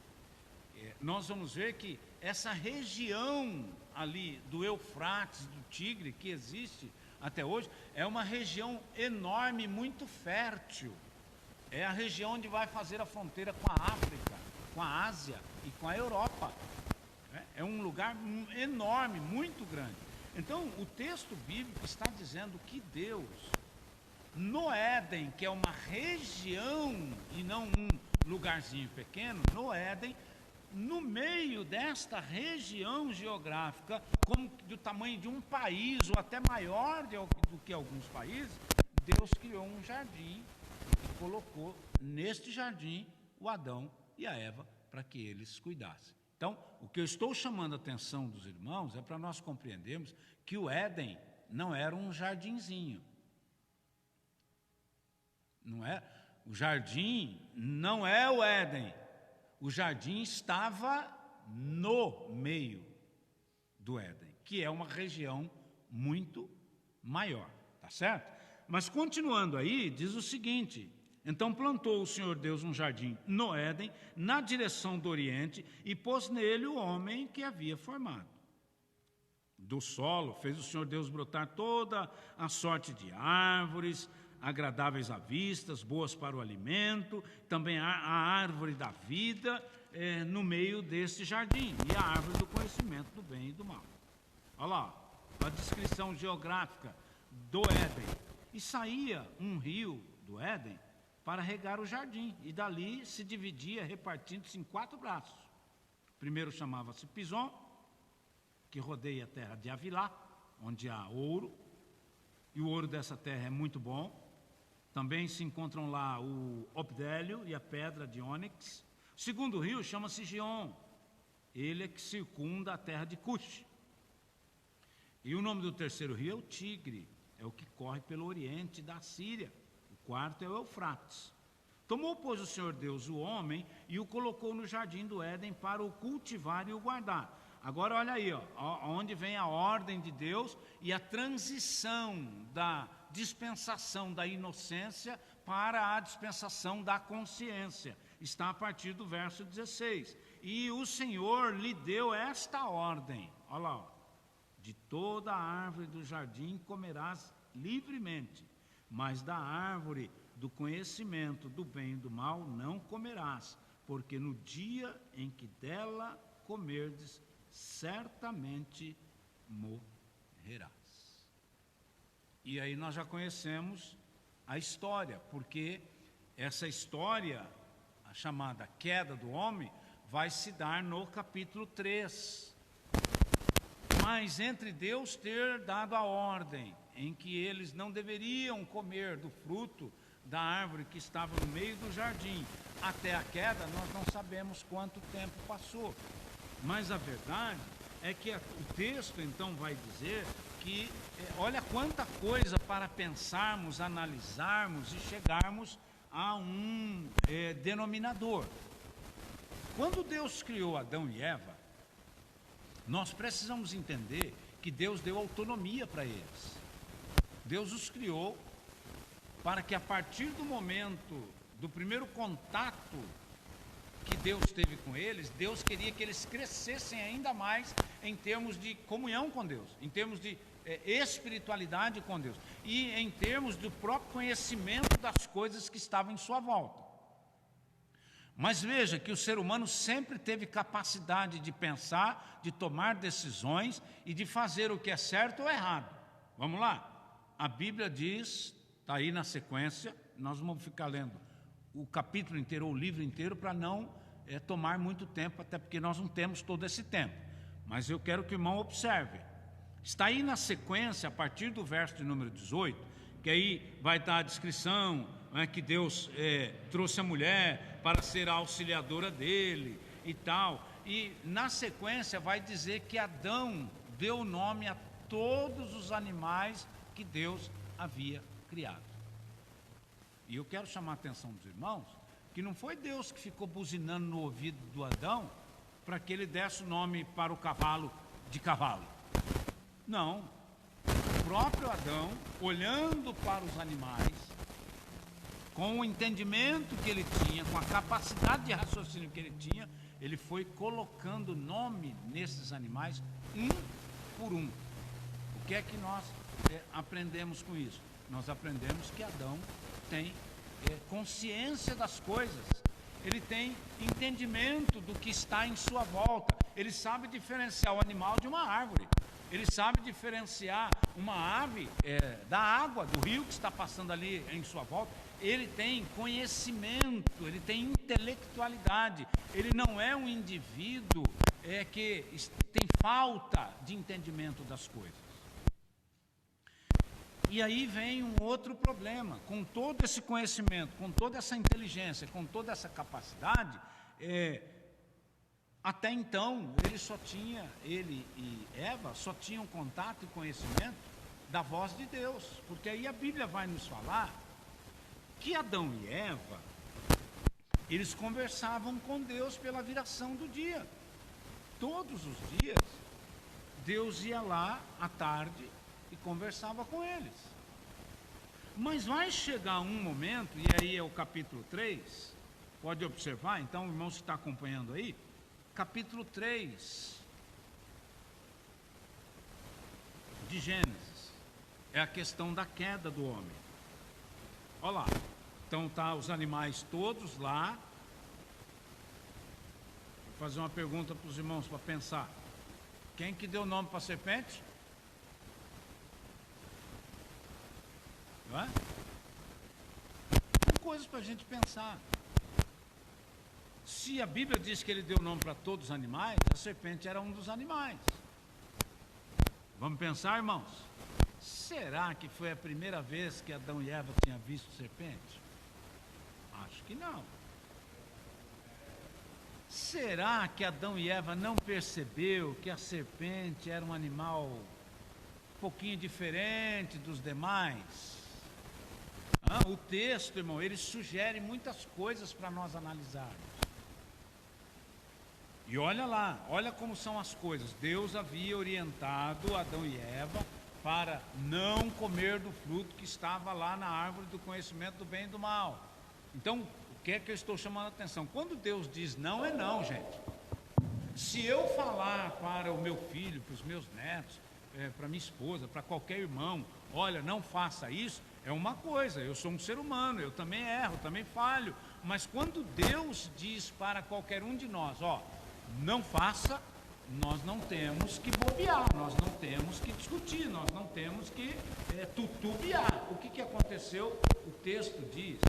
Speaker 3: nós vamos ver que essa região ali do Eufrates, do Tigre, que existe até hoje, é uma região enorme, muito fértil. É a região onde vai fazer a fronteira com a África, com a Ásia e com a Europa. É um lugar enorme, muito grande. Então, o texto bíblico está dizendo que Deus, no Éden, que é uma região e não um lugarzinho pequeno, no Éden, no meio desta região geográfica, como do tamanho de um país, ou até maior do que alguns países, Deus criou um jardim e colocou neste jardim o Adão e a Eva para que eles cuidassem. Então, o que eu estou chamando a atenção dos irmãos é para nós compreendermos que o Éden não era um jardinzinho. Não é? O jardim não é o Éden. O jardim estava no meio do Éden, que é uma região muito maior, tá certo? Mas continuando aí, diz o seguinte: então plantou o Senhor Deus um jardim no Éden, na direção do Oriente, e pôs nele o homem que havia formado. Do solo fez o Senhor Deus brotar toda a sorte de árvores, agradáveis à vista, boas para o alimento, também a árvore da vida no meio deste jardim, e a árvore do conhecimento do bem e do mal. Olha lá, a descrição geográfica do Éden. E saía um rio do Éden para regar o jardim, e dali se dividia, repartindo-se em 4 braços. O primeiro chamava-se Pison, que rodeia a terra de Avilá, onde há ouro, e o ouro dessa terra é muito bom. Também se encontram lá o obdélio e a pedra de ônix. O segundo rio chama-se Gion, ele é que circunda a terra de Cush. E o nome do terceiro rio é o Tigre, é o que corre pelo oriente da Síria. O quarto é o Eufrates. Tomou, pois, o Senhor Deus o homem e o colocou no jardim do Éden para o cultivar e o guardar. Agora olha aí, onde vem a ordem de Deus e a transição da dispensação da inocência para a dispensação da consciência. Está a partir do verso 16. E o Senhor lhe deu esta ordem, olha lá, de toda a árvore do jardim comerás livremente, mas da árvore do conhecimento do bem e do mal não comerás, porque no dia em que dela comerdes, certamente morrerás. E aí nós já conhecemos a história, porque essa história, a chamada queda do homem, vai se dar no capítulo 3. Mas entre Deus ter dado a ordem em que eles não deveriam comer do fruto da árvore que estava no meio do jardim, até a queda, nós não sabemos quanto tempo passou. Mas a verdade é que o texto então vai dizer que, olha quanta coisa para pensarmos, analisarmos e chegarmos a um denominador. Quando Deus criou Adão e Eva, nós precisamos entender que Deus deu autonomia para eles. Deus os criou para que a partir do momento do primeiro contato que Deus teve com eles, Deus queria que eles crescessem ainda mais em termos de comunhão com Deus, em termos de espiritualidade com Deus e em termos do próprio conhecimento das coisas que estavam em sua volta. Mas veja que o ser humano sempre teve capacidade de pensar, de tomar decisões e de fazer o que é certo ou errado. Vamos lá? A Bíblia diz, está aí na sequência, nós vamos ficar lendo o capítulo inteiro ou o livro inteiro para não tomar muito tempo, até porque nós não temos todo esse tempo. Mas eu quero que o irmão observe. Está aí na sequência, a partir do verso de número 18, que aí vai dar a descrição, que Deus trouxe a mulher para ser a auxiliadora dele e tal. E na sequência vai dizer que Adão deu nome a todos os animais que Deus havia criado. E eu quero chamar a atenção dos irmãos, que não foi Deus que ficou buzinando no ouvido do Adão para que ele desse o nome para o cavalo de cavalo. Não. O próprio Adão, olhando para os animais, com o entendimento que ele tinha, com a capacidade de raciocínio que ele tinha, ele foi colocando nome nesses animais, um por um. O que é que nós aprendemos com isso? Nós aprendemos que Adão tem consciência das coisas, ele tem entendimento do que está em sua volta, ele sabe diferenciar o animal de uma árvore, ele sabe diferenciar uma ave da água, do rio que está passando ali em sua volta. Ele tem conhecimento, ele tem intelectualidade, ele não é um indivíduo que tem falta de entendimento das coisas. E aí vem um outro problema, com todo esse conhecimento, com toda essa inteligência, com toda essa capacidade, até então ele e Eva só tinham contato e conhecimento da voz de Deus, porque aí a Bíblia vai nos falar que Adão e Eva, eles conversavam com Deus pela viração do dia. Todos os dias, Deus ia lá à tarde e conversava com eles. Mas vai chegar um momento, e aí é o capítulo 3, pode observar, então o irmão que está acompanhando aí, capítulo 3 de Gênesis, é a questão da queda do homem. Olha lá, então tá os animais todos lá. Vou fazer uma pergunta para os irmãos para pensar. Quem que deu nome para a serpente? Não é? São coisas para a gente pensar. Se a Bíblia diz que ele deu nome para todos os animais, a serpente era um dos animais. Vamos pensar, irmãos? Será que foi a primeira vez que Adão e Eva tinham visto serpente? Acho que não. Será que Adão e Eva não percebeu que a serpente era um animal um pouquinho diferente dos demais? O texto, irmão, ele sugere muitas coisas para nós analisarmos. E olha lá, olha como são as coisas. Deus havia orientado Adão e Eva para não comer do fruto que estava lá na árvore do conhecimento do bem e do mal. Então, o que é que eu estou chamando a atenção? Quando Deus diz não, é não, gente. Se eu falar para o meu filho, para os meus netos, para minha esposa, para qualquer irmão, olha, não faça isso, é uma coisa, eu sou um ser humano, eu também erro, também falho. Mas quando Deus diz para qualquer um de nós, não faça, nós não temos que bobear, nós não temos que discutir, nós não temos que tutubiar. O que aconteceu? O texto diz,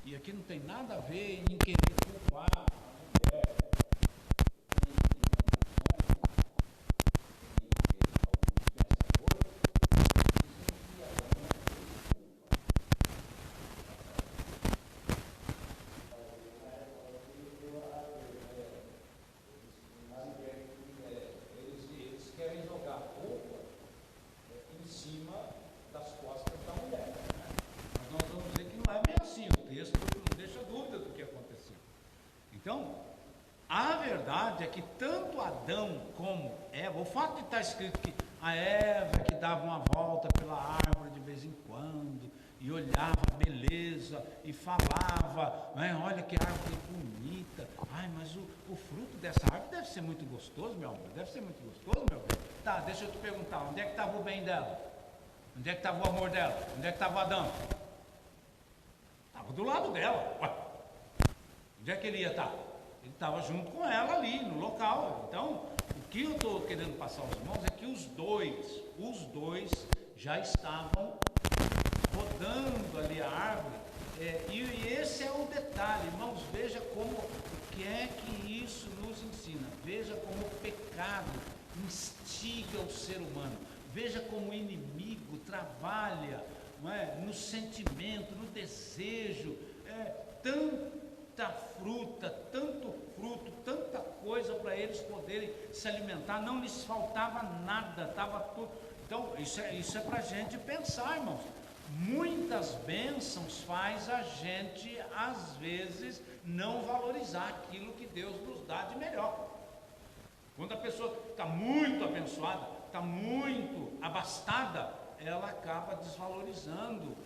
Speaker 3: e aqui não tem nada a ver em querer culpar a mulher, é que tanto Adão como Eva, o fato de estar escrito que a Eva que dava uma volta pela árvore de vez em quando e olhava a beleza e falava, olha que árvore bonita, mas o fruto dessa árvore deve ser muito gostoso, meu amor, deve ser muito gostoso, meu bem. Tá, deixa eu te perguntar, onde é que estava o bem dela? Onde é que estava o amor dela? Onde é que estava Adão? Estava do lado dela. Onde é que ele ia estar? Ele estava junto com ela ali, no local. Então, o que eu estou querendo passar aos irmãos é que os dois já estavam rodando ali a árvore. E esse é o detalhe, irmãos, veja como, o que é que isso nos ensina. Veja como o pecado instiga o ser humano. Veja como o inimigo trabalha, no sentimento, no desejo, tanta fruta, tanto fruto, tanta coisa para eles poderem se alimentar, não lhes faltava nada, estava tudo. Então, isso é para a gente pensar, irmãos. Muitas bênçãos faz a gente, às vezes, não valorizar aquilo que Deus nos dá de melhor. Quando a pessoa está muito abençoada, está muito abastada, ela acaba desvalorizando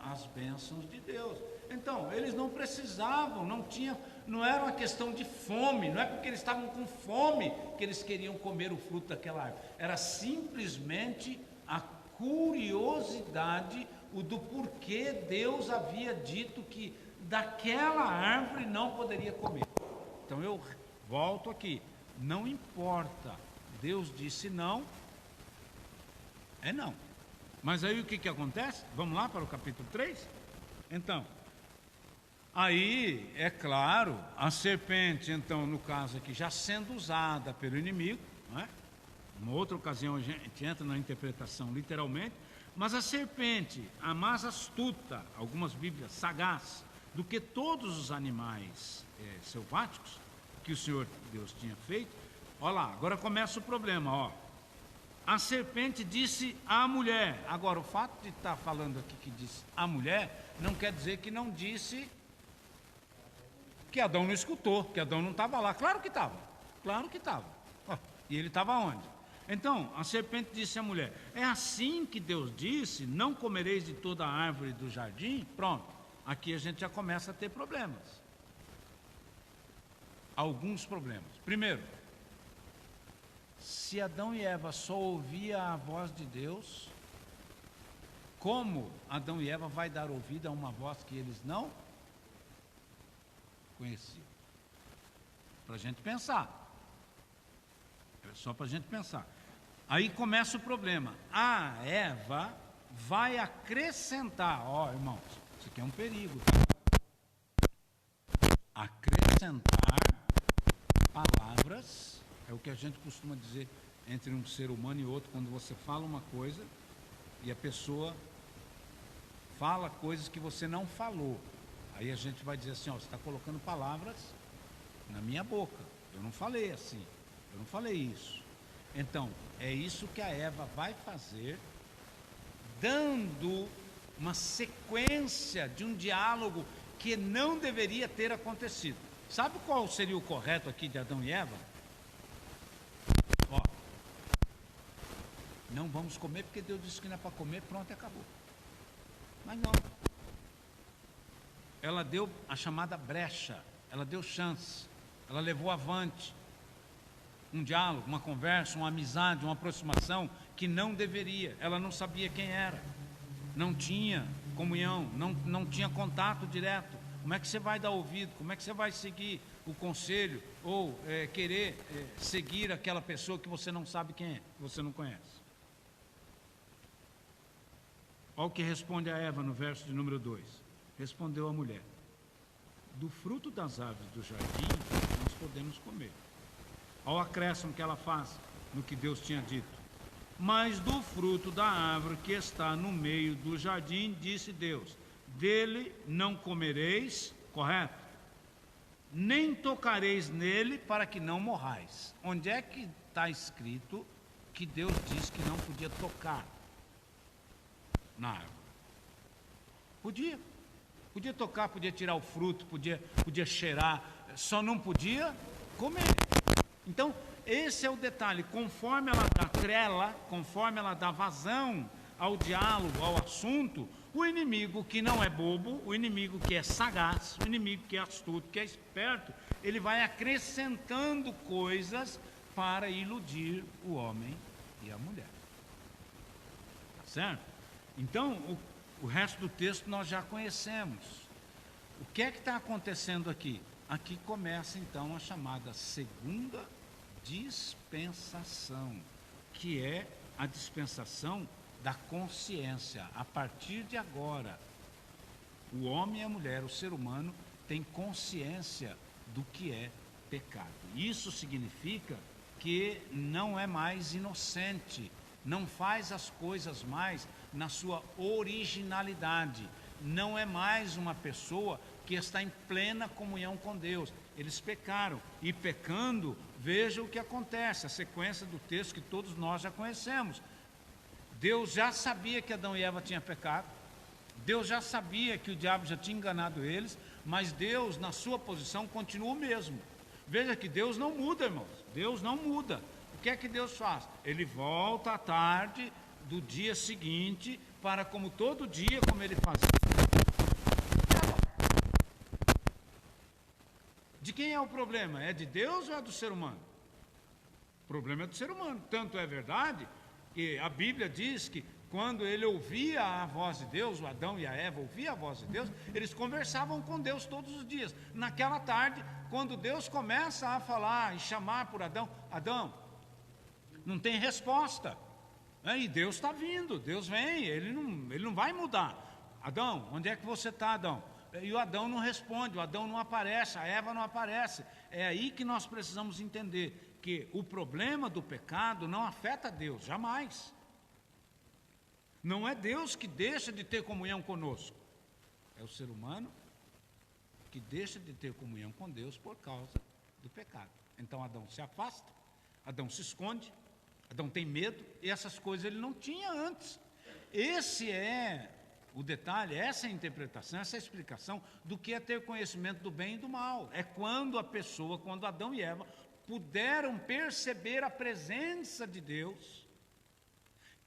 Speaker 3: as bênçãos de Deus. Então, eles não precisavam, não era uma questão de fome, não é porque eles estavam com fome que eles queriam comer o fruto daquela árvore, era simplesmente a curiosidade, do porquê Deus havia dito que daquela árvore não poderia comer. Então eu volto aqui, não importa, Deus disse não, é não. Mas aí o que acontece? Vamos lá para o capítulo 3? Então, aí, é claro, a serpente, então, no caso aqui, já sendo usada pelo inimigo, não é? Uma outra ocasião a gente entra na interpretação literalmente, mas a serpente, a mais astuta, algumas bíblias, sagaz, do que todos os animais selváticos que o Senhor Deus tinha feito. Olha lá, agora começa o problema, A serpente disse à mulher. Agora, o fato de estar falando aqui que disse à mulher, não quer dizer que não disse que Adão não escutou, que Adão não estava lá. Claro que estava, E ele estava onde? Então, a serpente disse à mulher, é assim que Deus disse, não comereis de toda a árvore do jardim? Pronto, aqui a gente já começa a ter problemas. Alguns problemas. Primeiro, se Adão e Eva só ouviam a voz de Deus, como Adão e Eva vai dar ouvido a uma voz que eles não conheciam? Para a gente pensar. É só para a gente pensar. Aí começa o problema. A Eva vai acrescentar, irmãos, isso aqui é um perigo, acrescentar palavras, é o que a gente costuma dizer entre um ser humano e outro, quando você fala uma coisa e a pessoa fala coisas que você não falou. Aí a gente vai dizer assim, você está colocando palavras na minha boca. Eu não falei assim, eu não falei isso. Então, é isso que a Eva vai fazer, dando uma sequência de um diálogo que não deveria ter acontecido. Sabe qual seria o correto aqui de Adão e Eva? Ó, não vamos comer porque Deus disse que não é para comer, pronto, e acabou. Mas não. Ela deu a chamada brecha, ela deu chance, ela levou avante um diálogo, uma conversa, uma amizade, uma aproximação que não deveria. Ela não sabia quem era, não tinha comunhão, não tinha contato direto. Como é que você vai dar ouvido? Como é que você vai seguir o conselho ou querer seguir aquela pessoa que você não sabe quem é, que você não conhece? Olha o que responde a Eva no verso de número 2. Respondeu a mulher: do fruto das árvores do jardim nós podemos comer. Olha o acréscimo que ela faz no que Deus tinha dito. Mas do fruto da árvore que está no meio do jardim, disse Deus: dele não comereis, correto? Nem tocareis nele, para que não morrais. Onde é que está escrito que Deus disse que não podia tocar na árvore? Podia tocar, podia tirar o fruto, podia cheirar, só não podia comer. Então, esse é o detalhe. Conforme ela dá trela, conforme ela dá vazão ao diálogo, ao assunto, o inimigo que não é bobo, o inimigo que é sagaz, o inimigo que é astuto, que é esperto, ele vai acrescentando coisas para iludir o homem e a mulher. Tá certo? Então, o resto do texto nós já conhecemos. O que é que está acontecendo aqui? Aqui começa então a chamada segunda dispensação, que é a dispensação da consciência. A partir de agora, o homem e a mulher, o ser humano, tem consciência do que é pecado. Isso significa que não é mais inocente, não faz as coisas mais na sua originalidade, não é mais uma pessoa que está em plena comunhão com Deus. Eles pecaram, e pecando, veja o que acontece, a sequência do texto que todos nós já conhecemos. Deus já sabia que Adão e Eva tinham pecado, Deus já sabia que o diabo já tinha enganado eles, mas Deus, na sua posição, continua o mesmo. Veja que Deus não muda, irmãos, Deus não muda. O que é que Deus faz? Ele volta à tarde do dia seguinte, para como todo dia, como ele fazia. De quem é o problema? É de Deus ou é do ser humano? O problema é do ser humano. Tanto é verdade que a Bíblia diz que quando ele ouvia a voz de Deus, o Adão e a Eva ouviam a voz de Deus, eles conversavam com Deus todos os dias. Naquela tarde, quando Deus começa a falar e chamar por Adão, Adão, não tem resposta. E Deus está vindo, Deus vem, ele não vai mudar. Adão, onde é que você está, Adão? E o Adão não responde, o Adão não aparece, a Eva não aparece. É aí que nós precisamos entender que o problema do pecado não afeta Deus, jamais. Não é Deus que deixa de ter comunhão conosco, é o ser humano que deixa de ter comunhão com Deus por causa do pecado. Então Adão se afasta, Adão se esconde, Adão tem medo, e essas coisas ele não tinha antes. Esse é o detalhe, essa é a interpretação, essa é a explicação do que é ter conhecimento do bem e do mal. É quando a pessoa, quando Adão e Eva puderam perceber a presença de Deus,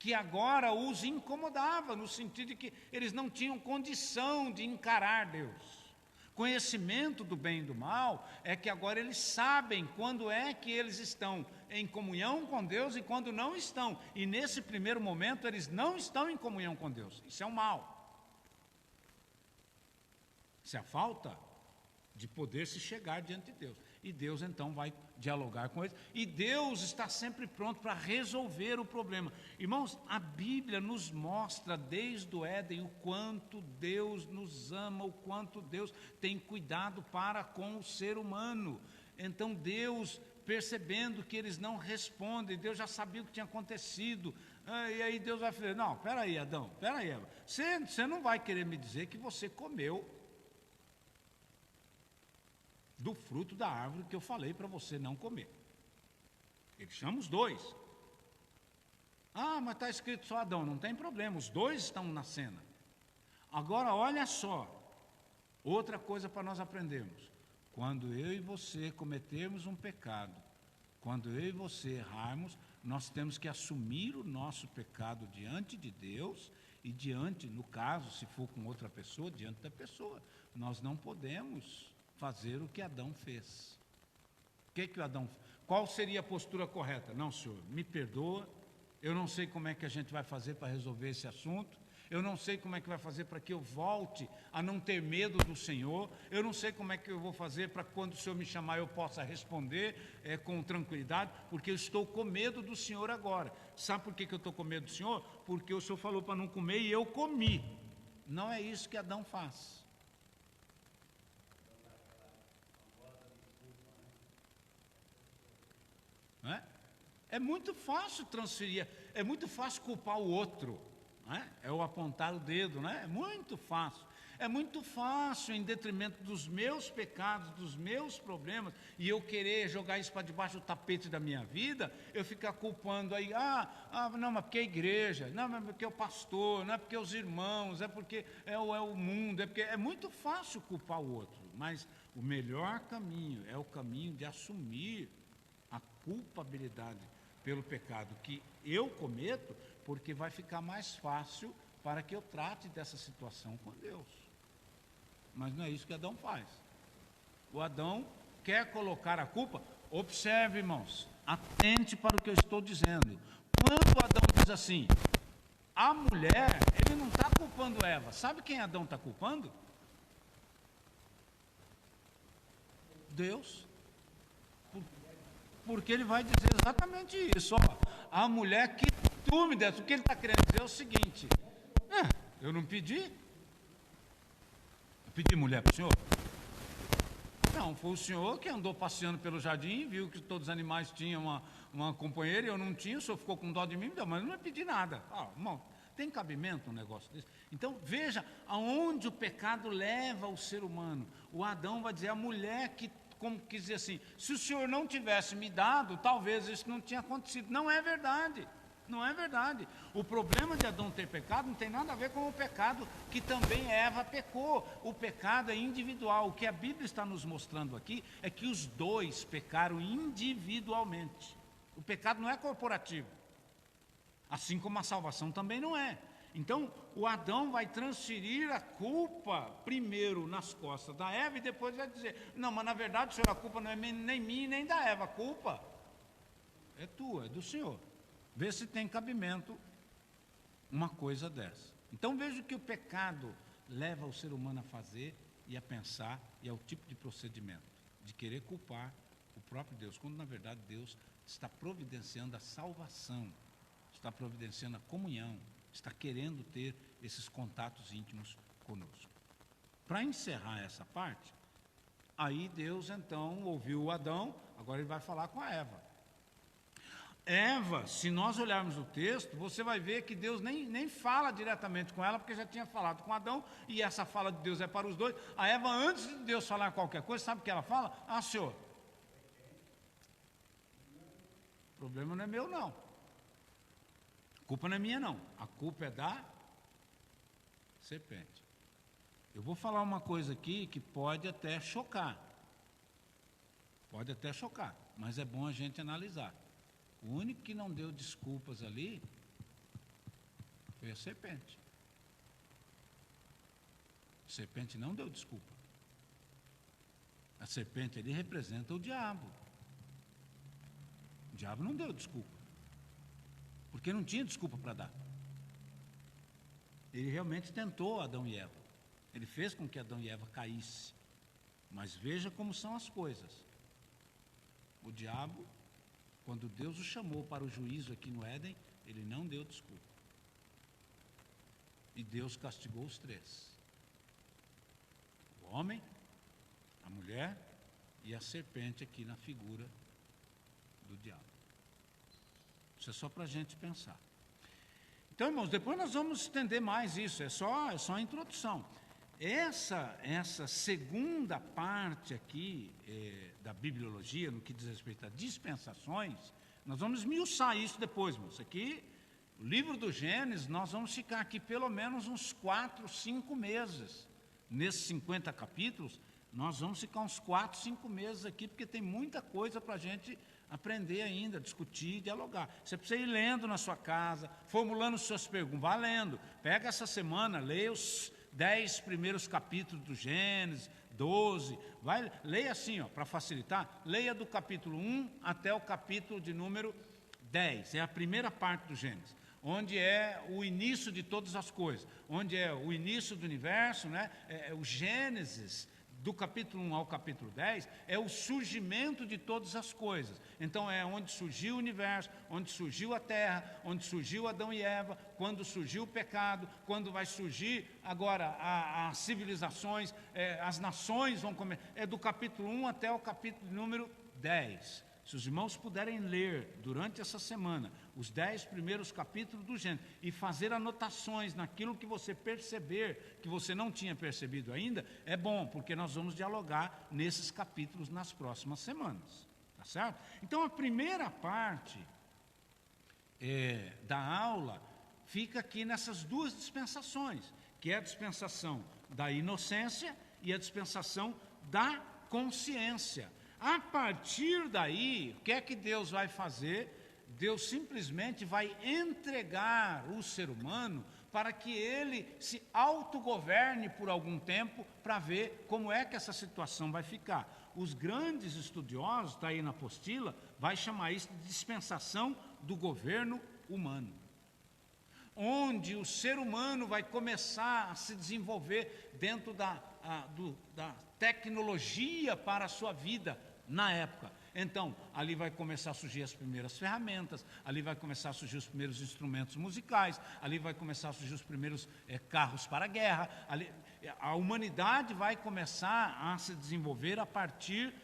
Speaker 3: que agora os incomodava, no sentido de que eles não tinham condição de encarar Deus. Conhecimento do bem e do mal é que agora eles sabem quando é que eles estão em comunhão com Deus e quando não estão. E nesse primeiro momento eles não estão em comunhão com Deus. Isso é um mal. Isso é a falta de poder se chegar diante de Deus. E Deus então vai dialogar com eles. E Deus está sempre pronto para resolver o problema. Irmãos, a Bíblia nos mostra desde o Éden o quanto Deus nos ama, o quanto Deus tem cuidado para com o ser humano. Então Deus, percebendo que eles não respondem, Deus já sabia o que tinha acontecido. E aí Deus vai falar, não, peraí Adão, peraí Eva, você não vai querer me dizer que você comeu do fruto da árvore que eu falei para você não comer. Ele chama os dois. Mas está escrito só Adão, não tem problema, os dois estão na cena. Agora, olha só, outra coisa para nós aprendermos. Quando eu e você cometermos um pecado, quando eu e você errarmos, nós temos que assumir o nosso pecado diante de Deus e diante, no caso, se for com outra pessoa, diante da pessoa. Nós não podemos fazer o que Adão fez. Qual seria a postura correta? Não, senhor, me perdoa, eu não sei como é que a gente vai fazer para resolver esse assunto, eu não sei como é que vai fazer para que eu volte a não ter medo do Senhor, eu não sei como é que eu vou fazer para quando o Senhor me chamar eu possa responder com tranquilidade, porque eu estou com medo do Senhor agora. Sabe por que eu estou com medo do Senhor? Porque o Senhor falou para não comer e eu comi. Não é isso que Adão faz. Não é? É muito fácil transferir, é muito fácil culpar o outro. É o apontar o dedo, né? É muito fácil. É muito fácil, em detrimento dos meus pecados, dos meus problemas, e eu querer jogar isso para debaixo do tapete da minha vida, eu ficar culpando aí, não, mas porque é a igreja, não, mas porque é o pastor, não é porque é os irmãos, é porque é o mundo, é muito fácil culpar o outro, mas o melhor caminho é o caminho de assumir a culpabilidade pelo pecado que eu cometo, porque vai ficar mais fácil para que eu trate dessa situação com Deus. Mas não é isso que Adão faz. O Adão quer colocar a culpa. Observe, irmãos, atente para o que eu estou dizendo. Quando Adão diz assim, a mulher, ele não está culpando Eva. Sabe quem Adão está culpando? Deus. Porque ele vai dizer exatamente isso. A mulher que tu me deste. O que ele está querendo dizer é o seguinte: eu não pedi. Eu pedi mulher para o senhor? Não, foi o senhor que andou passeando pelo jardim, viu que todos os animais tinham uma companheira e eu não tinha, o senhor ficou com dó de mim, mas eu não pedi nada. Irmão, tem cabimento um negócio desse? Então veja aonde o pecado leva o ser humano. O Adão vai dizer, a mulher que, como quis dizer assim, se o senhor não tivesse me dado, talvez isso não tinha acontecido. Não é verdade. Não é verdade. O problema de Adão ter pecado não tem nada a ver com o pecado que também Eva pecou. O pecado é individual. O que a Bíblia está nos mostrando aqui é que os dois pecaram individualmente. O pecado não é corporativo. Assim como a salvação também não é. Então, o Adão vai transferir a culpa primeiro nas costas da Eva e depois vai dizer, não, mas na verdade, senhor, a culpa não é nem minha nem da Eva. A culpa é tua, é do Senhor. Vê se tem cabimento uma coisa dessa. Então veja que o pecado leva o ser humano a fazer e a pensar, e ao tipo de procedimento, de querer culpar o próprio Deus, quando na verdade Deus está providenciando a salvação, está providenciando a comunhão, está querendo ter esses contatos íntimos conosco. Para encerrar essa parte, aí Deus então ouviu o Adão, agora ele vai falar com a Eva. Eva, se nós olharmos o texto, você vai ver que Deus nem fala diretamente com ela, porque já tinha falado com Adão, e essa fala de Deus é para os dois. A Eva, antes de Deus falar qualquer coisa, sabe o que ela fala? Senhor, o problema não é meu, não. A culpa não é minha, não. A culpa é da serpente. Eu vou falar uma coisa aqui que pode até chocar. Pode até chocar, mas é bom a gente analisar. O único que não deu desculpas ali foi a serpente. A serpente não deu desculpa. A serpente ali representa o diabo. O diabo não deu desculpa. Porque não tinha desculpa para dar. Ele realmente tentou Adão e Eva. Ele fez com que Adão e Eva caíssem. Mas veja como são as coisas. O diabo, quando Deus o chamou para o juízo aqui no Éden, ele não deu desculpa. E Deus castigou os três. O homem, a mulher e a serpente aqui na figura do diabo. Isso é só para a gente pensar. Então, irmãos, depois nós vamos estender mais isso, é só a introdução. Essa segunda parte aqui da bibliologia, no que diz respeito a dispensações, nós vamos esmiuçar isso depois, irmãos. Aqui, O livro do Gênesis, nós vamos ficar aqui pelo menos uns 4, 5 meses. Nesses 50 capítulos, nós vamos ficar uns 4, 5 meses aqui, porque tem muita coisa para a gente aprender ainda, discutir, dialogar. Você precisa ir lendo na sua casa, formulando suas perguntas, vá lendo. Pega essa semana, leia os 10 primeiros capítulos do Gênesis, 12, leia assim, para facilitar, leia do capítulo 1 até o capítulo de número 10, é a primeira parte do Gênesis, onde é o início de todas as coisas, onde é o início do universo, né? O Gênesis, do capítulo 1 ao capítulo 10, é o surgimento de todas as coisas. Então é onde surgiu o universo, onde surgiu a terra, onde surgiu Adão e Eva, quando surgiu o pecado, quando vai surgir agora as civilizações, as nações vão começar. É do capítulo 1 até o capítulo número 10. Se os irmãos puderem ler durante essa semana os 10 primeiros capítulos do Gênesis e fazer anotações naquilo que você perceber, que você não tinha percebido ainda, é bom, porque nós vamos dialogar nesses capítulos nas próximas semanas, tá certo? Então a primeira parte da aula fica aqui nessas duas dispensações, que é a dispensação da inocência e a dispensação da consciência. A partir daí, o que é que Deus vai fazer? Deus simplesmente vai entregar o ser humano para que ele se autogoverne por algum tempo para ver como é que essa situação vai ficar. Os grandes estudiosos, está aí na apostila, vai chamar isso de dispensação do governo humano, onde o ser humano vai começar a se desenvolver dentro da tecnologia para a sua vida na época. Então, ali vai começar a surgir as primeiras ferramentas, ali vai começar a surgir os primeiros instrumentos musicais, ali vai começar a surgir os primeiros carros para a guerra, a humanidade vai começar a se desenvolver a partir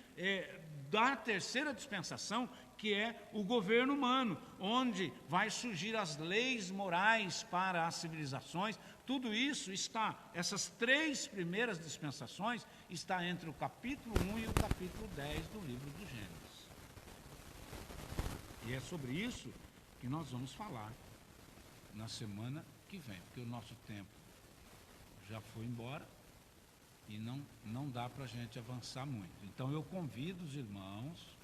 Speaker 3: da terceira dispensação, que é o governo humano, onde vai surgir as leis morais para as civilizações. Tudo isso está, essas 3 primeiras dispensações, está entre o capítulo 1 e o capítulo 10 do livro do Gênesis. E é sobre isso que nós vamos falar na semana que vem, porque o nosso tempo já foi embora e não dá para a gente avançar muito. Então eu convido os irmãos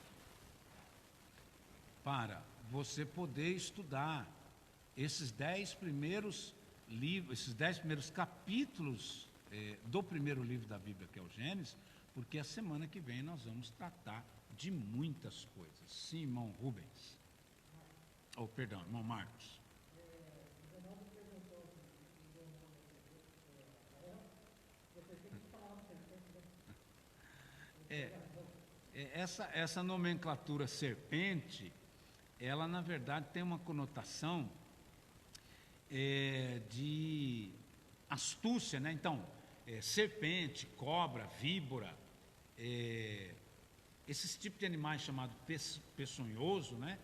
Speaker 3: para você poder estudar esses 10 primeiros livros, esses 10 primeiros capítulos do primeiro livro da Bíblia, que é o Gênesis, porque a semana que vem nós vamos tratar de muitas coisas. Sim, irmão Rubens. Perdão, irmão Marcos. Essa nomenclatura serpente, ela na verdade tem uma conotação de astúcia, né? Então, serpente, cobra, víbora, esses tipos de animais chamados peçonhoso, né?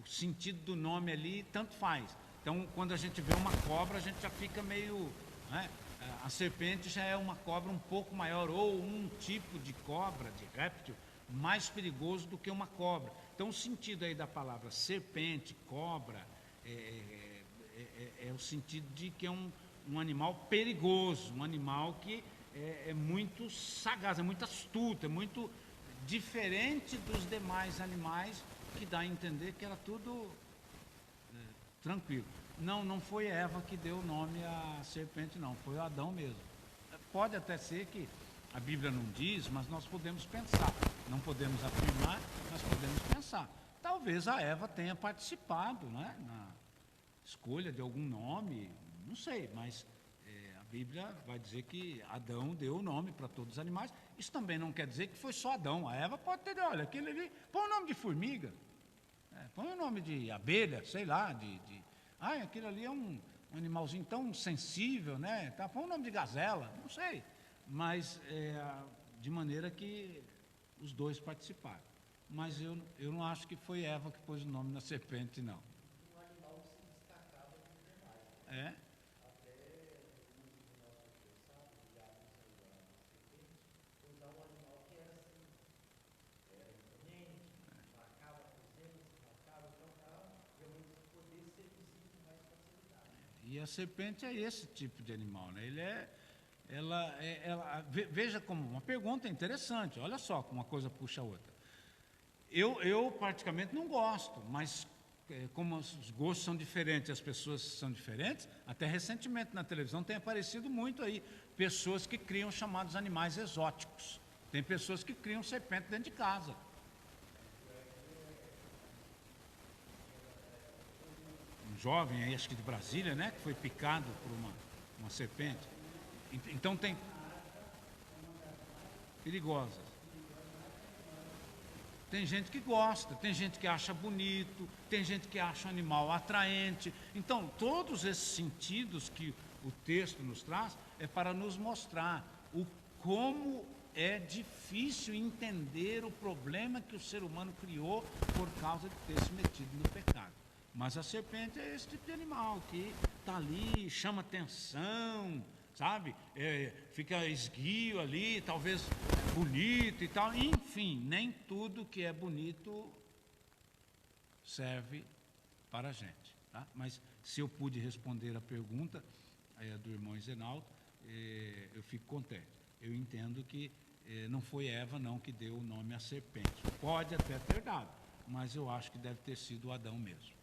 Speaker 3: O sentido do nome ali tanto faz. Então, quando a gente vê uma cobra, a gente já fica meio, né? A serpente já é uma cobra um pouco maior, ou um tipo de cobra, de réptil, mais perigoso do que uma cobra. Então, o sentido aí da palavra serpente, cobra, é o sentido de que é um animal perigoso, um animal que é muito sagaz, é muito astuto, é muito diferente dos demais animais, que dá a entender que era tudo tranquilo. Não foi Eva que deu o nome à serpente, não, foi o Adão mesmo. Pode até ser que a Bíblia não diz, mas nós podemos pensar. Não podemos afirmar, mas podemos pensar. Talvez a Eva tenha participado, né, na escolha de algum nome, não sei, mas a Bíblia vai dizer que Adão deu o nome para todos os animais. Isso também não quer dizer que foi só Adão. A Eva pode ter, olha, aquele ali, põe o nome de formiga, põe o nome de abelha, sei lá, aquele ali é um animalzinho tão sensível, né? Tá, põe o nome de gazela, não sei. Mas de maneira que os dois participaram. Mas eu não acho que foi Eva que pôs o nome na serpente, não.
Speaker 4: Um animal que se destacava dos demais. Até o nosso pensado, ligado à serpente, usar um animal que era assim, era imponente, marcava a presença, marcava o local, realmente poder ser visível
Speaker 3: a serpente é esse tipo de animal, né? Veja como uma pergunta interessante, olha só como uma coisa puxa a outra. Eu praticamente não gosto, mas como os gostos são diferentes, as pessoas são diferentes, até recentemente na televisão tem aparecido muito aí pessoas que criam chamados animais exóticos. Tem pessoas que criam serpente dentro de casa. Um jovem aí, acho que de Brasília, né, que foi picado por uma serpente. Então tem perigosas. Tem gente que gosta, tem gente que acha bonito, tem gente que acha o animal atraente. Então, todos esses sentidos que o texto nos traz é para nos mostrar como é difícil entender o problema que o ser humano criou por causa de ter se metido no pecado. Mas a serpente é esse tipo de animal que está ali, chama atenção, sabe? Fica esguio ali, talvez bonito e tal. Enfim, nem tudo que é bonito serve para a gente. Tá? Mas se eu pude responder a pergunta do irmão Zenaldo, eu fico contente. Eu entendo que não foi Eva não que deu o nome à serpente. Pode até ter dado, mas eu acho que deve ter sido Adão mesmo.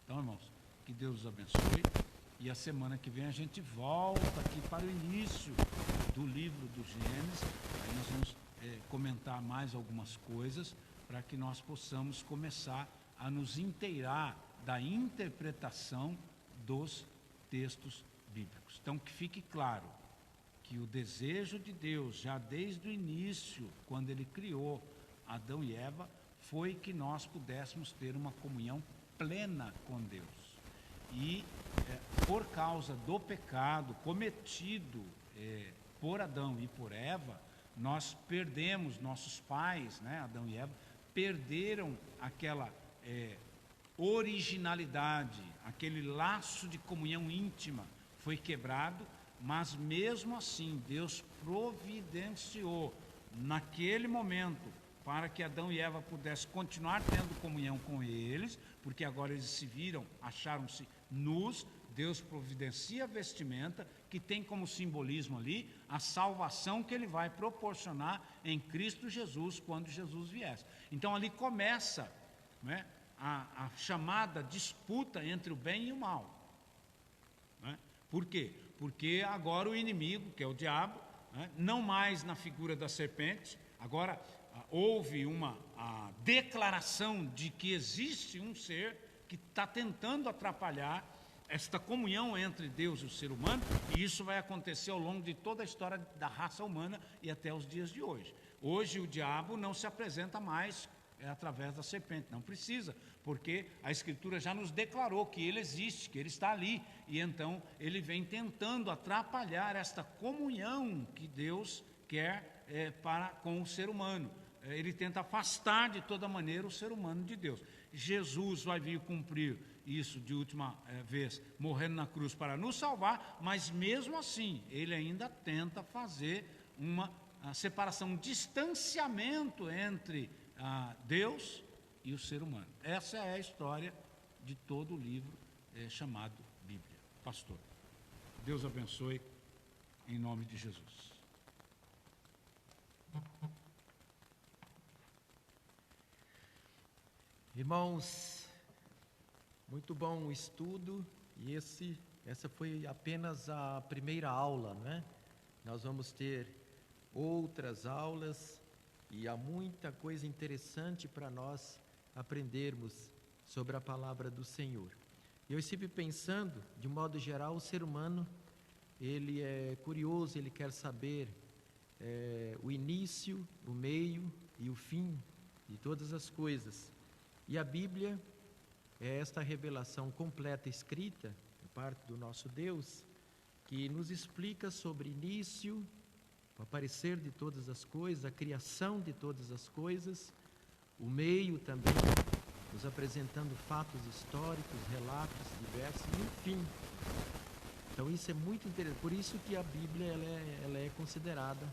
Speaker 3: Então, irmãos, que Deus os abençoe. E a semana que vem a gente volta aqui para o início do livro do Gênesis. Aí nós vamos comentar mais algumas coisas para que nós possamos começar a nos inteirar da interpretação dos textos bíblicos. Então, que fique claro que o desejo de Deus, já desde o início, quando Ele criou Adão e Eva, foi que nós pudéssemos ter uma comunhão plena com Deus. E por causa do pecado cometido por Adão e por Eva, nós perdemos, nossos pais, né, Adão e Eva, perderam aquela originalidade, aquele laço de comunhão íntima foi quebrado, mas mesmo assim Deus providenciou naquele momento para que Adão e Eva pudessem continuar tendo comunhão com eles, porque agora eles se viram, acharam-se nus. Deus providencia a vestimenta, que tem como simbolismo ali a salvação que Ele vai proporcionar em Cristo Jesus, quando Jesus viesse. Então ali começa, né, a chamada disputa entre o bem e o mal. Né? Por quê? Porque agora o inimigo, que é o diabo, né, não mais na figura da serpente, agora houve uma declaração de que existe um ser que está tentando atrapalhar esta comunhão entre Deus e o ser humano, e isso vai acontecer ao longo de toda a história da raça humana e até os dias de hoje. Hoje o diabo não se apresenta mais através da serpente, não precisa, porque a Escritura já nos declarou que ele existe, que ele está ali, e então ele vem tentando atrapalhar esta comunhão que Deus quer com o ser humano. Ele tenta afastar de toda maneira o ser humano de Deus. Jesus vai vir cumprir isso de última vez, morrendo na cruz para nos salvar, mas mesmo assim, ele ainda tenta fazer uma separação, um distanciamento entre Deus e o ser humano. Essa é a história de todo o livro chamado Bíblia. Pastor, Deus abençoe em nome de Jesus.
Speaker 1: Irmãos, muito bom o estudo, e essa foi apenas a primeira aula, né? Nós vamos ter outras aulas e há muita coisa interessante para nós aprendermos sobre a palavra do Senhor. Eu estive pensando, de modo geral, o ser humano, ele é curioso, ele quer saber o início, o meio e o fim de todas as coisas. E a Bíblia é esta revelação completa escrita, por parte do nosso Deus, que nos explica sobre o início, o aparecer de todas as coisas, a criação de todas as coisas, o meio também, nos apresentando fatos históricos, relatos diversos, e o fim. Então isso é muito interessante, por isso que a Bíblia ela é considerada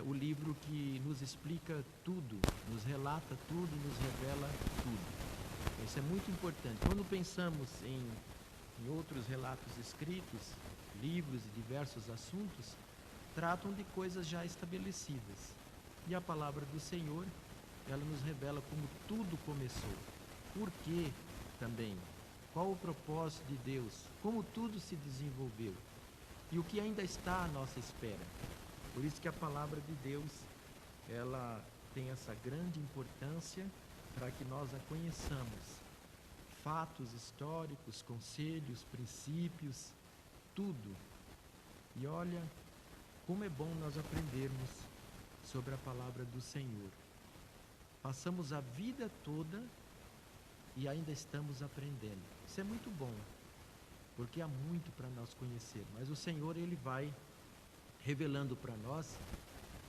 Speaker 1: o livro que nos explica tudo, nos relata tudo, nos revela tudo. Isso é muito importante. Quando pensamos em em outros relatos escritos, livros e diversos assuntos, tratam de coisas já estabelecidas. E a palavra do Senhor, ela nos revela como tudo começou. Por quê também? Qual o propósito de Deus? Como tudo se desenvolveu? E o que ainda está à nossa espera? Por isso que a palavra de Deus, ela tem essa grande importância para que nós a conheçamos. Fatos históricos, conselhos, princípios, tudo. E olha, como é bom nós aprendermos sobre a palavra do Senhor. Passamos a vida toda e ainda estamos aprendendo. Isso é muito bom, porque há muito para nós conhecer. Mas o Senhor, Ele vai revelando para nós,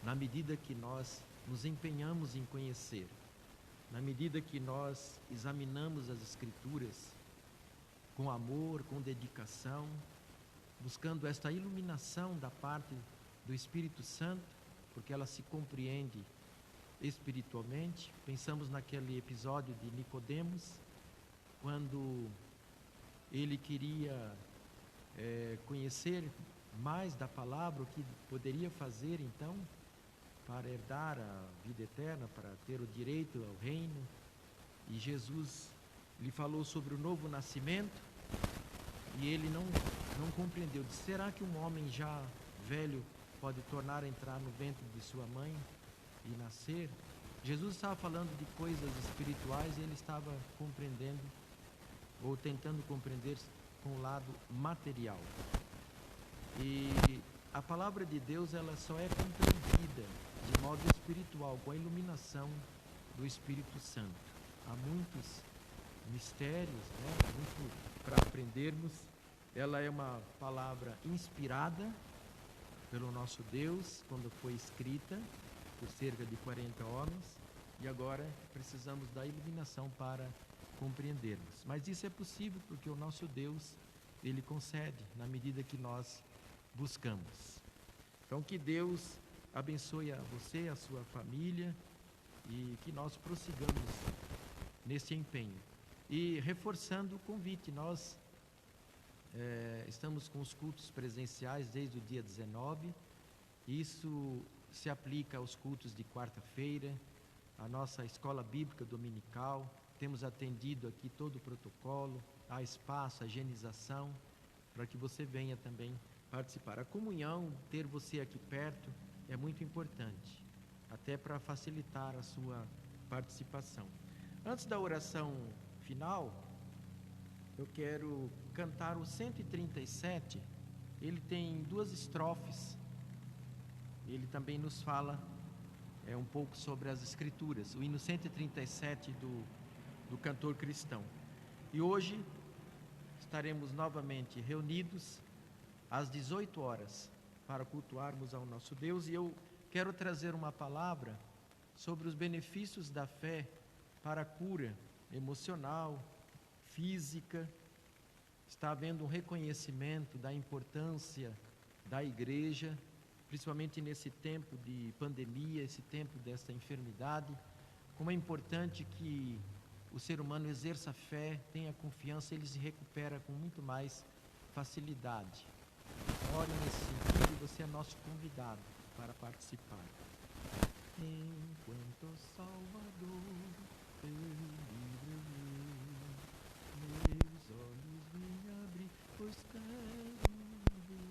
Speaker 1: na medida que nós nos empenhamos em conhecer, na medida que nós examinamos as Escrituras com amor, com dedicação, buscando esta iluminação da parte do Espírito Santo, porque ela se compreende espiritualmente. Pensamos naquele episódio de Nicodemos, quando ele queria conhecer mais da palavra, o que poderia fazer então para herdar a vida eterna, para ter o direito ao reino. E Jesus lhe falou sobre o novo nascimento e ele não compreendeu. Disse: será que um homem já velho pode tornar a entrar no ventre de sua mãe e nascer? Jesus estava falando de coisas espirituais e ele estava compreendendo, ou tentando compreender com o lado material. E a palavra de Deus, ela só é compreendida de modo espiritual, com a iluminação do Espírito Santo. Há muitos mistérios, muito para aprendermos. Ela é uma palavra inspirada pelo nosso Deus, quando foi escrita por cerca de 40 homens, e agora precisamos da iluminação para compreendermos. Mas isso é possível porque o nosso Deus, Ele concede na medida que nós buscamos. Então, que Deus abençoe a você, a sua família, e que nós prossigamos nesse empenho. E reforçando o convite, nós estamos com os cultos presenciais desde o dia 19. Isso se aplica aos cultos de quarta-feira, a nossa escola bíblica dominical. Temos atendido aqui todo o protocolo, há espaço, a higienização, para que você venha também participar. A comunhão, ter você aqui perto, é muito importante, até para facilitar a sua participação. Antes da oração final, eu quero cantar o 137. Ele tem 2 estrofes. Ele também nos fala um pouco sobre as Escrituras. O hino 137 do cantor cristão. E hoje estaremos novamente reunidos às 18 horas para cultuarmos ao nosso Deus. E eu quero trazer uma palavra sobre os benefícios da fé para a cura emocional, física. Está havendo um reconhecimento da importância da igreja, principalmente nesse tempo de pandemia, esse tempo dessa enfermidade. Como é importante que o ser humano exerça fé, tenha confiança, ele se recupera com muito mais facilidade. Ore nesse sentido e você é nosso convidado para participar. Enquanto o Salvador teu livre eu ver, meus olhos vim abrir, pois quero ver.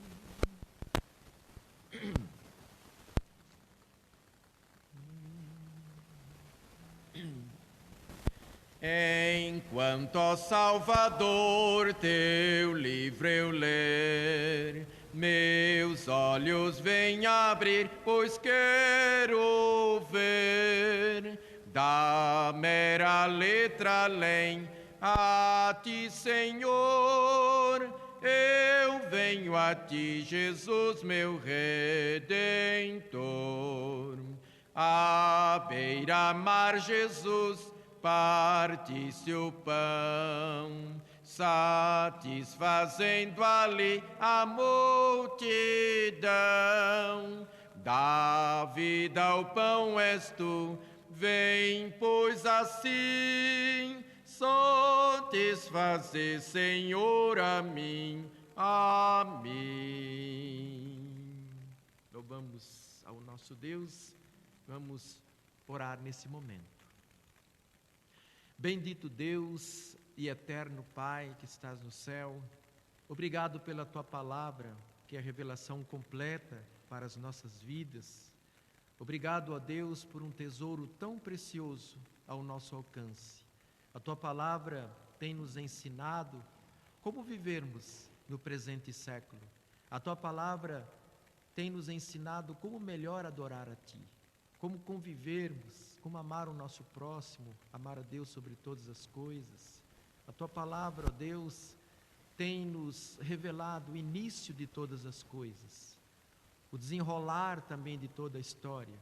Speaker 2: Enquanto, ó Salvador, teu livro eu ler, meus olhos vêm abrir, pois quero ver. Da mera letra além, a ti, Senhor, eu venho a ti, Jesus, meu Redentor. À beira-mar, Jesus, partisse o pão, satisfazendo ali a multidão. Da vida o pão és tu, vem, pois assim satisfaze, Senhor, a mim. Amém.
Speaker 1: Louvamos ao nosso Deus, vamos orar nesse momento. Bendito Deus e eterno Pai que estás no céu, obrigado pela Tua palavra, que é a revelação completa para as nossas vidas. Obrigado, ó Deus, por um tesouro tão precioso ao nosso alcance. A Tua palavra tem nos ensinado como vivermos no presente século. A Tua palavra tem nos ensinado como melhor adorar a Ti, como convivermos, como amar o nosso próximo, amar a Deus sobre todas as coisas. A Tua palavra, ó Deus, tem nos revelado o início de todas as coisas, o desenrolar também de toda a história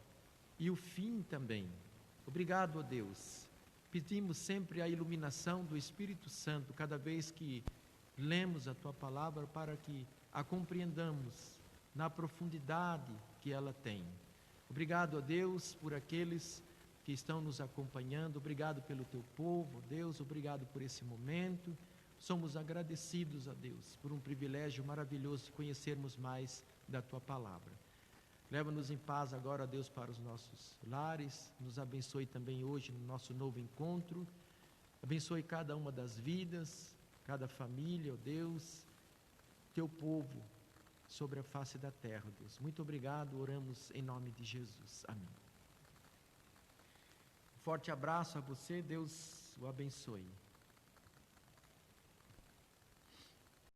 Speaker 1: e o fim também. Obrigado, ó Deus. Pedimos sempre a iluminação do Espírito Santo cada vez que lemos a Tua palavra, para que a compreendamos na profundidade que ela tem. Obrigado a Deus por aqueles que estão nos acompanhando, obrigado pelo Teu povo, Deus, obrigado por esse momento. Somos agradecidos a Deus por um privilégio maravilhoso de conhecermos mais da Tua palavra. Leva-nos em paz agora, Deus, para os nossos lares, nos abençoe também hoje no nosso novo encontro, abençoe cada uma das vidas, cada família, ó Deus, Teu povo sobre a face da terra, Deus. Muito obrigado, oramos em nome de Jesus. Amém. Um forte abraço a você, Deus o abençoe.